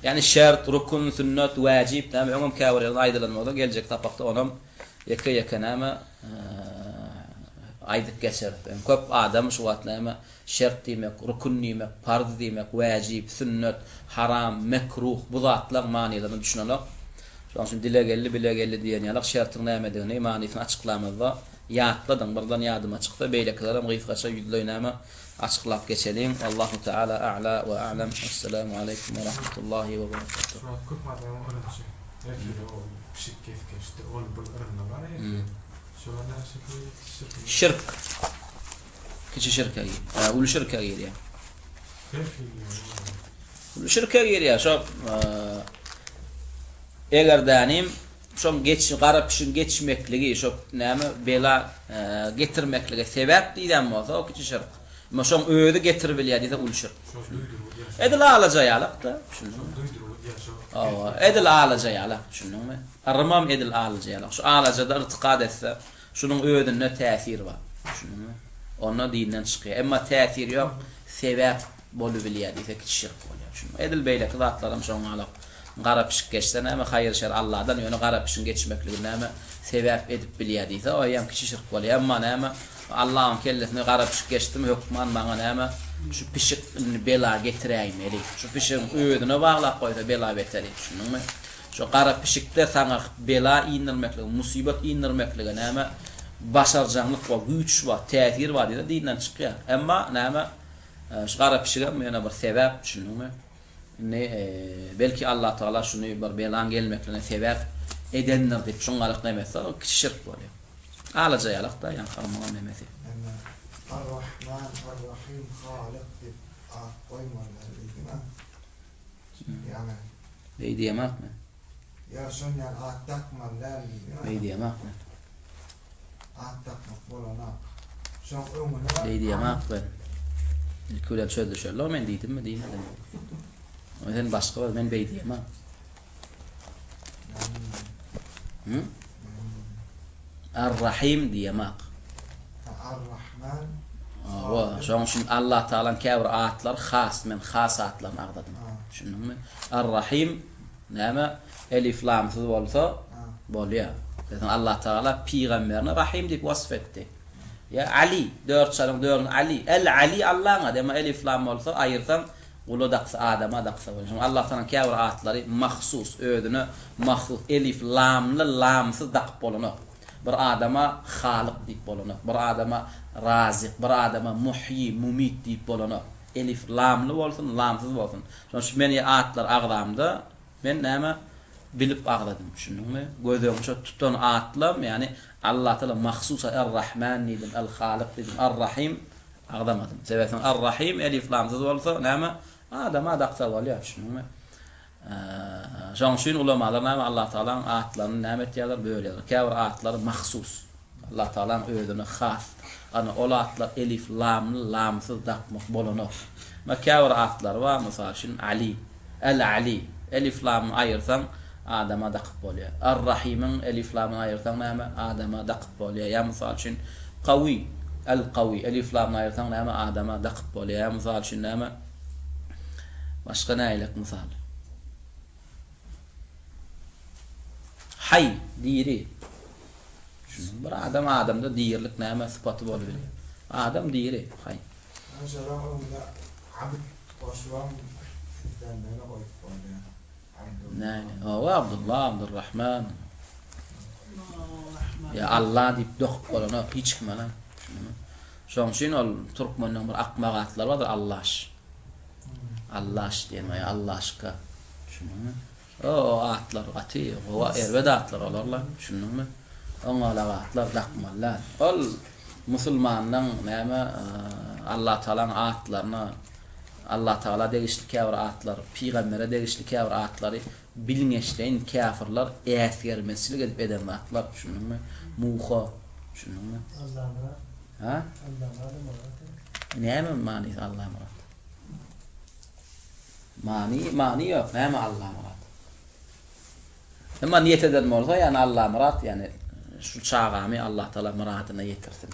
Speaker 1: yani şert, rukun, sünnet, wajib näme? Öňem käwirler aýdylanmada geljek tapakda onam yeke näme aydık geçer. Köp adam şu wagt näme şert diýmek, rukun diýmek, farz diýmek, wajib, sünnet, haram, mekruh bu zatlar manylaryny düşünelik. Şoň üçin dile geldi, bile geldi diýen ýalyk şertiň nämedigini, manysyny açyklamazda ýatladyň. Birden ýadyma çykdy. Beýleklerim gyfgaça ýüzleýnäme açıklap geçelim. Allahu Teala a'la ve a'lam. Esselamu aleyküm ve rahmetullahi ve berekatuhu.
Speaker 2: Köp adam öğrenci. Herkese o pişik geçti. Onu bu öğrenme var ya. Şu anda
Speaker 1: Şirk. Kiçi şirke gir. Ulu şirke gir ya. Ulu şirke gir ya. Şu eger danim şoň garap işin geçmekligi, şo näme bela getirmekligi sebäp diýen bolsa o kiçi şirk. Ama şoň öýüdi getirip bilýär diýse ulu şirk. Edil alajaýalyk da, şunuňmy? Edil alajaýalyk, şunuňmy? Armam edil alajaýalyk. Şu alajada irtiqad etse, şunun öýüdüne täsir bar. Şunuňmy? Ona dinden çykýar. Emma täsir ýok, sebäp bolup bilýär diýse kiçi şirk bolýar. Şunuň edil beýleki zatlarym şoň alyp garap iş geçse näme haýyr şer Allahdan ýöne garap işin geçmekligi näme sebäp edip bilýär diýse o ýam kiçi şirk bolýar. Emma näme Allah'ın kellesine garap iş geçdim hukman maňa näme şu pişik bela getiräýmeli. Şu pişiň öýüdüne baglap goýsa bela beteri. Şunuňmy? Şu garap pişikde saňa bela indirmekligi, musibet indirmekligi näme başarjanlyk we güç we täsir bar diýse dinden çykýar. Emma näme şu garap pişige ýene bir sebäp, şunuňmy? Ne belki Allah Taala şunu bir belan gelmeklerine sebep edenler diýip şoňalyk nämesi o kiçi şirk bolýar. Alajaýalyk da ýa harman nämesi.
Speaker 3: Ar-Rahman, Ar-Rahim, Halik diýip goýmalar diýme. Yani
Speaker 1: Beýdiýemakmy?
Speaker 3: ya şoň ýa at-takmalar diýme.
Speaker 1: Beýdiýemakmy?
Speaker 3: At-takmak bolana. Şoň öňüne
Speaker 1: Beýdiýemakmy? Ilkülen çöldü şöyle, men diýdimmi diýmedim. O yüzden başka var, men beýdiýemem. Ar-Rahim diýemek.
Speaker 3: Ar-Rahman.
Speaker 1: Şoň üçin Allah Taala käbir atlar has, men has atlaryny agdadym. Şunuňmy? Ar-Rahim näme elif lam syz bolsa bolýar. Zaten Allah Taala peýgamberini Rahim diýip wasf etdi. Ya Ali, 4 sarıň 4 Ali. El-Ali Allah'a dema elif lam bolsa aýyrsan ulu daqsa adama daqsa bolýar. Allah Taala käbir atlary mahsus öýdüne mahsus elif lamly lamsyz daq bolanok. Bir adama Halik diýip bolanok. Bir adama Razik, bir adama Muhyi, Mumit diýip bolanok. Elif lamly bolsun, lamsyz bolsun. Şoň şu meni atlar agdamda men näme bilip agdadym. Şunuňmy? Gözüm şu tutan atlam, yani Allah Taala mahsus Er-Rahman diýdim, El-Halik diýdim, Er-Rahim agdamadym. Sebäpden Er-Rahim elif lamsyz bolsa näme adama daqsa bolýar. Şunuňmy? Şoň üçin ulamalar näme Allah Taalaň atlaryny näme etýärler böýleler. Käbir atlar mahsus. Allah Taalaň öýdüne has. Ana ol atlar elif lamly lamsyz daqmak bolanok. Ma käbir atlar wa mysal üçin Ali, El-Ali elif lam aýyrsan adama daqyp bolýar. Ar-Rahim'in elif lamny aýyrsan näme adama daqyp bolýar. Ya mysal üçin Qawi, El-Qawi elif lamny aýyrsan näme adama daqyp bolýar. Ya mysal üçin näme başga näýlek mysal. Hay diri. Bir adam adamda diýerlik näme sypaty bolar. Adam diri, hay.
Speaker 3: Mesela öňüne abd boşwan denmeli goýup bolýar.
Speaker 1: Näme? O Abdullah, Abdurrahman. Ya Allah diýip dokup bolana hiç kim ana. Şoň üçin ol türkmenden bir akmak atlar bardyr Allah. Allah diýme, Allahşka. Şunuňmy? O atlar aty, o erbede atlar olarlar. Şunuňmy? Oňala atlar dakmallar. Ol musulmanyň näme Allah Taalaň atlaryny Allah Taala degişli käbir atlar, peýgambere degişli käbir atlary bilňeşleýin kafirler äsgermeslik edip eden atlar. Şunuňmy? Muha. Şunuňmy?
Speaker 3: Allah'a.
Speaker 1: Ha?
Speaker 3: Allah'a.
Speaker 1: Näme many Allah murat? Many ýok, näme Allah murat? Emma niyet eden bolsa, yani Allah murat, yani şu çağamy Allah Taala muradyna ýetirsin.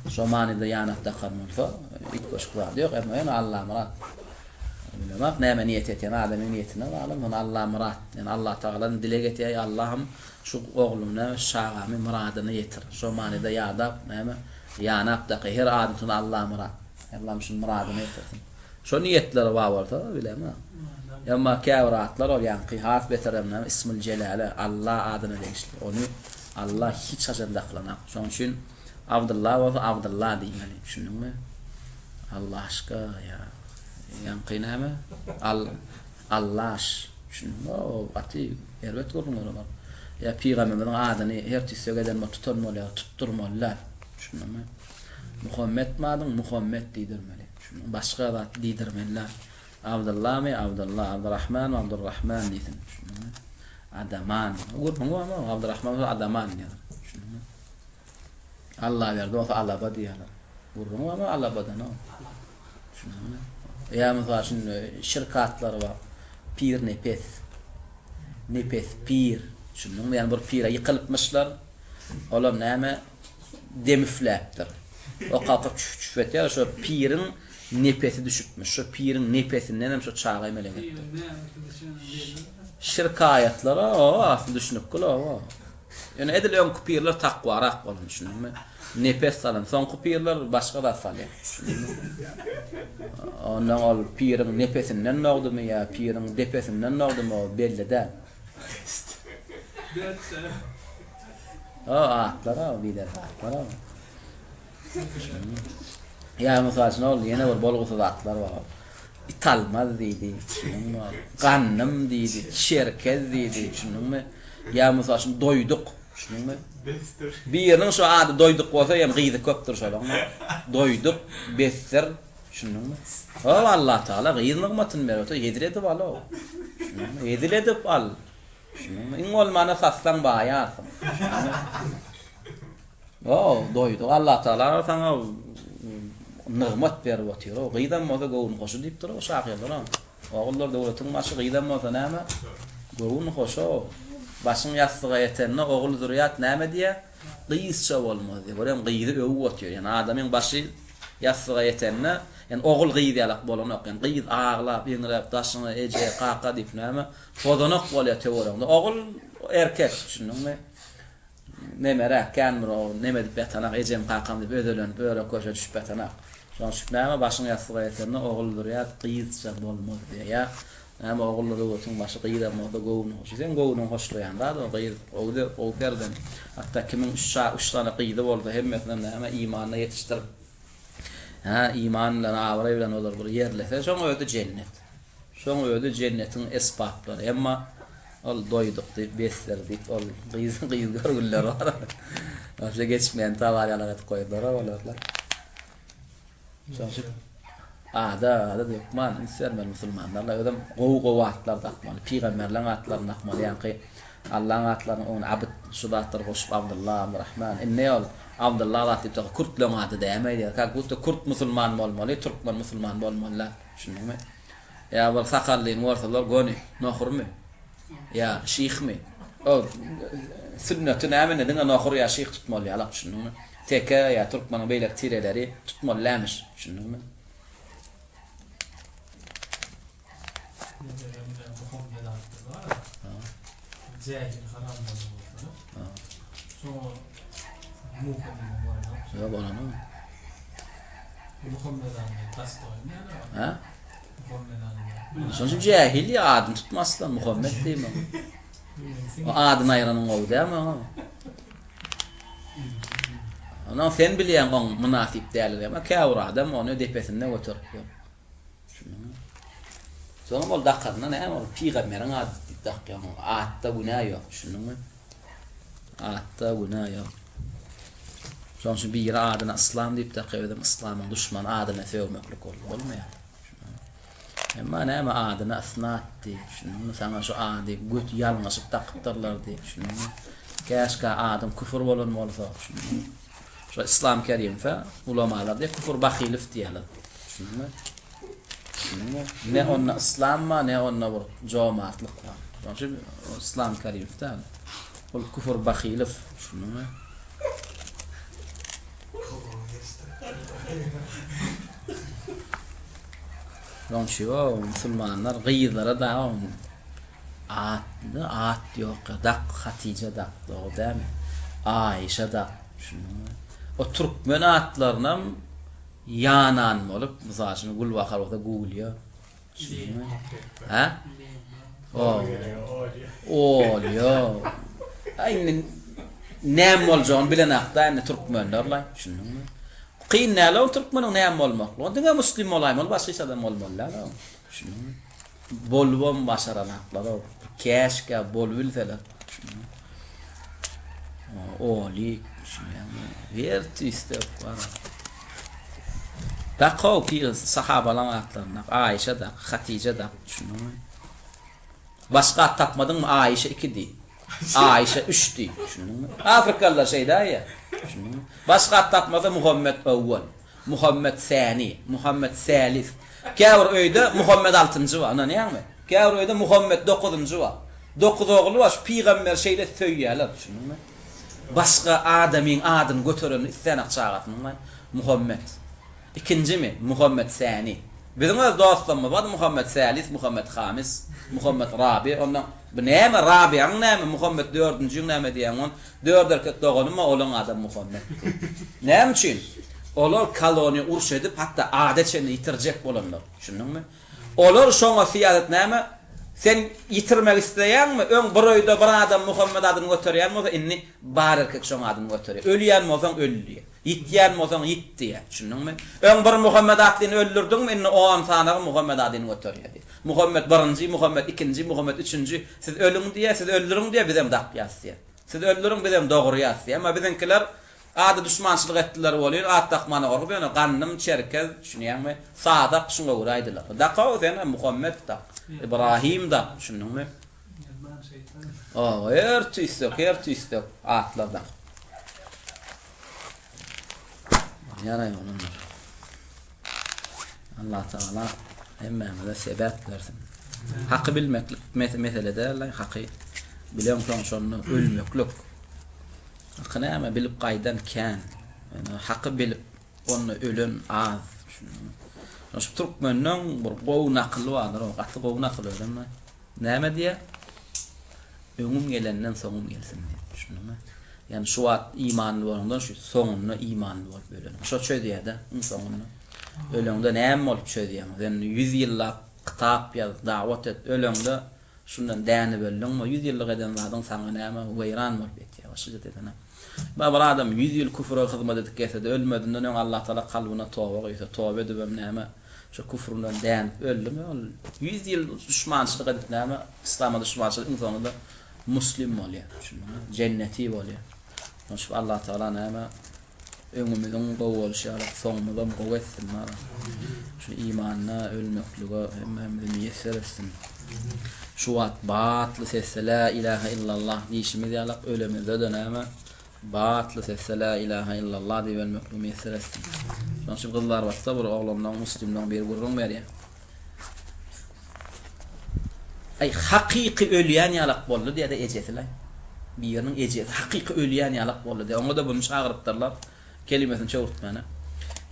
Speaker 1: Şo manyda ýanatda kalmolsa, it goşuklar ýok, emma ýani Allah murat. Bilemek näme niyet etýän adamyň niyetine bağlı. Muny Allah murat. Yani Allah Taala'nın dile getýär, Allah'ım şu oglumna, şagamy muradyny ýetir. Şo manada ýa-da näme? Ýanap da her adyny Allah murat. Allah'ım şu muradyny ýetirsin. Şo niyetleri bawarda bilema. Emma käwratlar ol ýa-ni harf beteremne ismul celale Allah adyny değişdir. Onu Allah hiç haçan daklanak. Şoň üçin Abdullah we Abdullah diýmeli. Şunuňmy? Allah aşka ya. Ýa-ni näme? Allah. Şunu aty elbet görmüyorlar. Ya Peygamberimiň adyny her tisegeden tutanmalar, tutturmalar. Şunuňmy? Muhammed madyň Muhammed diýdirmeli. Şunu başga zat diýdirmeler. Abdullah mi Abdullah, Abdurrahman mi Abdurrahman diýsin. Şunuňmy? Adaman. Görmüňmi ama Abdurrahman we Adaman diýer. Şunuňmy? Allah berdi, o Allah ba diýerler. Görmüňmi ama Allah badan o. Şunuňmy? Ya mesela şirkatlar var. Pir nepes pir. Şunun yani bir pira yıkılıpmışlar. Olam näme demifläpdir. O kalkıp çüfetýär şu pirin nepesi düşüpmüş. Şu pirin nepesinden hem şu çağa emelege. Şirkayetlara o aslında düşünüp kula o. Yani edilen kupirler takvarak bolmuş şununmy. Nepes salan son kupirler başga da salýar. Ondan ol pirin nepesinden nogdumy ya pirin depesinden nogdumy o belli de. Atlara bider atlara. Ya mesela ol yine bir bolgusu atlar var. İtalmaz diýdi. Gannım diýdi, şerkez diýdi. Şunuňmy? Ya mesela doýduk. Şunuňmy? Biriniň şu ady doýduk bolsa hem gyzy köpdir şolaňmy? Doýduk, bestir. Şunuňmy? O Allah Taala gyzy nygmatyny berýär. Yediredip al o. Şunuňmy? Yediredip al. Şunuňmy? Iň bolmana satsaň baýarsın. O doýduk. Allah Taala saňa nygmat berip otýar. O gyzdan bolsa gowun hoşu diýipdir o şahyrlar. Ogullar dowlatyň başy gyzdan bolsa näme? Gowun hoşu. Başyň ýaslyga ýetenne ogul zuriyat näme diýe? Gyzça bolmaz diýe. Görem gyzy öwüp otýar. Yani adamyň başy ýaslyga ýetenne, yani ogul gyzy ýalak bolanok. Yani gyz aglap, ýeňrep, daşyny eje, qaqa diýip näme? Fodanok bolýar teoremde. Ogul erkek şunuňmy? Nemere kendir o neme diýip ýatanak, ejem qaqam diýip ödelen, böyle köşe düşüp ýatanak. Şoň şüpnäme başyň ýaslyga ýetenne ogul zuriyat gyzça bolmaz diýe. Ya hem oğulları olsun başı kıyıda moda gowun hoşu. Sen gowunun hoşlayan da o kıyıda o perden. Hatta kimin üç tane kıyıda oldu hemmetlen ama imanına yetiştirip imanla avray bilen olur bir yerlese şoň öýde cennet. Şoň öýde cennetin esbapları. Emma ol doýduk diýip besler diýip ol gyz görgüller var. Başa geçmeýän tawaryalara goýdular olarlar. Şoň ada diýipman, islermel musulmanlarla ödem gow atlar takmaly, peýgamberleň atlaryny takmaly, ýa-ni Allah'ın atlaryny onu abid şudatlar goşup Abdullah, Abdurrahman. Inne ol Abdullah diýip Kurtlaň ady diýmeýär. Ka Kurt musulman bolmaly, Türkmen musulman bolmalylar. Şunuňmy? Ya bir sakallyň warsalar goni, nohurmy? Ya şeýhmi? O sünneti näme diňe nohur ya şeýh tutmaly, alaq şunuňmy? Teke ya Türkmen beýlek tireleri tutmalylarmyş, şunuňmy?
Speaker 2: Cahil haram bolýar. Şo muhim bolýar.
Speaker 1: Ya bolany.
Speaker 2: Muhammedan tastoýmy?
Speaker 1: Ha?
Speaker 2: Muhammedan.
Speaker 1: Şoň jahil ya adyny tutmasdan Muhammed diýme. O adyny aýranyň ol diýme. Ana sen bilýän on munafik dälir ama käwr adam onu depesinde götürüp. Soňra bol dakarna näme ol peýgamberiň ady dakyan atta günah ýok. Şunuňmy? Atta günah ýok. Şoň şu bir adyna islam diýip dakýadym, islamyň düşman adyna söwmeklik bolmaýar. Emma näme adyna asnat diýip, şunuňmy saňa şu ady göt ýalňyşyp takypdyrlar diýip, şunuňmy? Käşkä adam küfür bolan bolsa, şunuňmy? Şu İslam kerim fe ulamalar diýip küfür bahilif diýerler. Şunuňmy? Ne onna İslamma ne onna bir jamaatlyk bar. Şoň İslam kerimde ol küfür bahilif şunuňmy? Şoň şewa musulmanlar gyýdlara da at ýok, dak Hatice dak dogdam. Aýşa da şunu. O türkmen atlaryna yanan bolup, mysalyny gul wakarda gulýa. Ha? Olýa. Aýny näme boljagyny bilen akda türkmenler la şunu. Qiyinnalar türkmeniň näme bolmak? Onda muslim bolaýmyl, başga adam bolmalylar. Şunu. Bolwam başaranaklar, käşke bolbilseler. Oli şunu. Yer tüste var. Taqaw ki sahabalar atlaryna Aýşa da, Hatice da şunu. Başga tapmadyňmy? Aýşa 2 Aýşa 3 şunu. Afrikalılar şeyda ya. Şunu. Başga tapmada Muhammed awwal, Muhammed sani, Muhammed salis. Käwr öýde Muhammed 6-njy bar, ana näme? Käwr öýde Muhammed 9-njy bar. 9 ogly bar, peýgamber şeýle söýýärler şunu. Başga adamyň adyny götüren islenek çağatmy Muhammed. İkinci mi? Muhammed sani. Bizim dostlarymyz bar, Muhammed salis, Muhammed hamis, Muhammed rabi. Ondan bu näme rabi'ň näme? Muhammed 4-njy näme diýen on? 4 erkek doğanyma olan adam Muhammed. Näme üçin? Olar koloniýa uruş edip hatda adetçeni yitirjek bolanlar. Şunuňmy? Olar şoňa fiýadat näme? Sen yitirmek isteýänmi? Öň bir öýde bir adam Muhammed adyny göterýärmi? Inni bar erkek şoň adyny göterýär. Ölýän bolsaň öldü. Yitýän bolsaň yitdi. Şunuňmy? Öň bir Muhammed adyny öldürdüňmi? Inni o am sanagy Muhammed adyny göterýär. Muhammed 1-nji, Muhammed 2-nji, Muhammed 3-nji. Siz ölüň diýe, siz öldürüň diýe bizem dap ýazýar. Siz öldürüň bizem dogry ýazýar. Ama bizinkiler ady düşmançylyk etdiler bolýar. At takmany gorup, ýöne gannym çerkez, şunuňmy? Sadak şuňa göre aýdylar. Daqaw sen Muhammed da, İbrahim da, şunuňmy? Ertüýstek atlardan. Ýara ýolunlar. Allah Taala hemmemize sebep versin. Hakkı bilmek meselede Allah hakkı bilen şonu ölmeklük. Hakkı näme bilip gaýdan kän. Yani hakkı bilip onu ölen az. Şu türkmeniň bir gow nakly bar, o gatly gow nakly ölenme. Näme diýe? Öňüm gelenden soňum gelsin diýip şunumy. Yani şu at imanly bolandan şu soňuny imanly bolup ölen. Şo çöýdýär-de soňuny. Ölümde näme bolup çöýdýär? Yani 100 ýyllap kitap ýaz, dawat et. Ölümde şundan däni bölüň, 100 ýyllyk eden adam saňa näme weýran bolup etýär. Şuňa edene. Bir adam 100 ýyl küfre hyzmat edip gelse de ölmedinden öň Allah Taala kalbyna toba goýsa, toba edip näme şu küfründen dän öldümi? 100 ýyl düşmançylyk edip näme İslam'a düşmançylyk insanyda muslim bolýar. Şuňa cenneti bolýar. Şu Allah Taala näme öňümizden gowulşarak soňmuzdan gowetsin mara. Şu imanna ölmekligi hemmemizi meýser etsin. Şu wagt batly sesse la ilaha illallah diýişimiz ýalak ölemizde de näme batly sesse la ilaha illallah diýip ölmekligi meýser etsin. Şu gyzlar wagtda bir oglandan muslimden bir gurrun berýär. Ay haqiqi ölýän ýalak boldy diýde ejesiler. Bir ýeriniň ejesi haqiqi ölýän ýalak boldy diýe. Oňa da bunu çağırıpdyrlar. Kelimesini çöwürtmäne.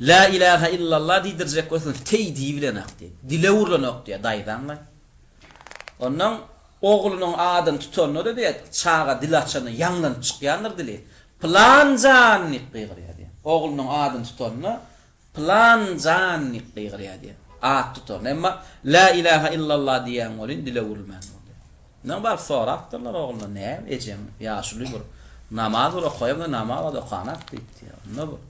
Speaker 1: La ilaha illallah diýdirjek bolsa teýdi bilen akdy. Dile urlanak diýe daýdanlar. Ondan oglunyň adyny tutanlar diýe çağa dil açany ýangdan çykýandyr dili. Planjan niqýgyrýar diýe. Oglunyň adyny tutanlar planjan niqýgyrýar diýe. At tutan. Emma la ilaha illallah diýen bolyn dile urulman. Näme bar sorapdyrlar ogluny näme ejem ýaşuly bir namaz okuýar, namaz okanat diýdi. Onda bu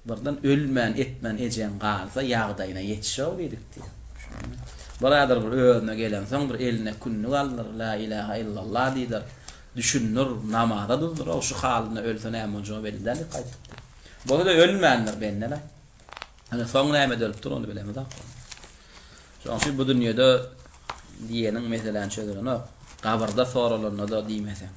Speaker 1: birden ölmän etmän ejen galsa ýagdaýyna ýetişýär diýdik diýdi. Baradır bir öňe gelen soň bir eline kunnu aldyr, la ilaha illallah diýdir. Düşünür, namaza durdur, o şu halyna ölse näme bolýar belden gaýtdy. Bu da ölmändir benne. Hani soň näme dölüpdir onu bilemez ha. Şoňsy bu dünýede diýeniň meseleni çözüleni gabarda soralarına da diýmese.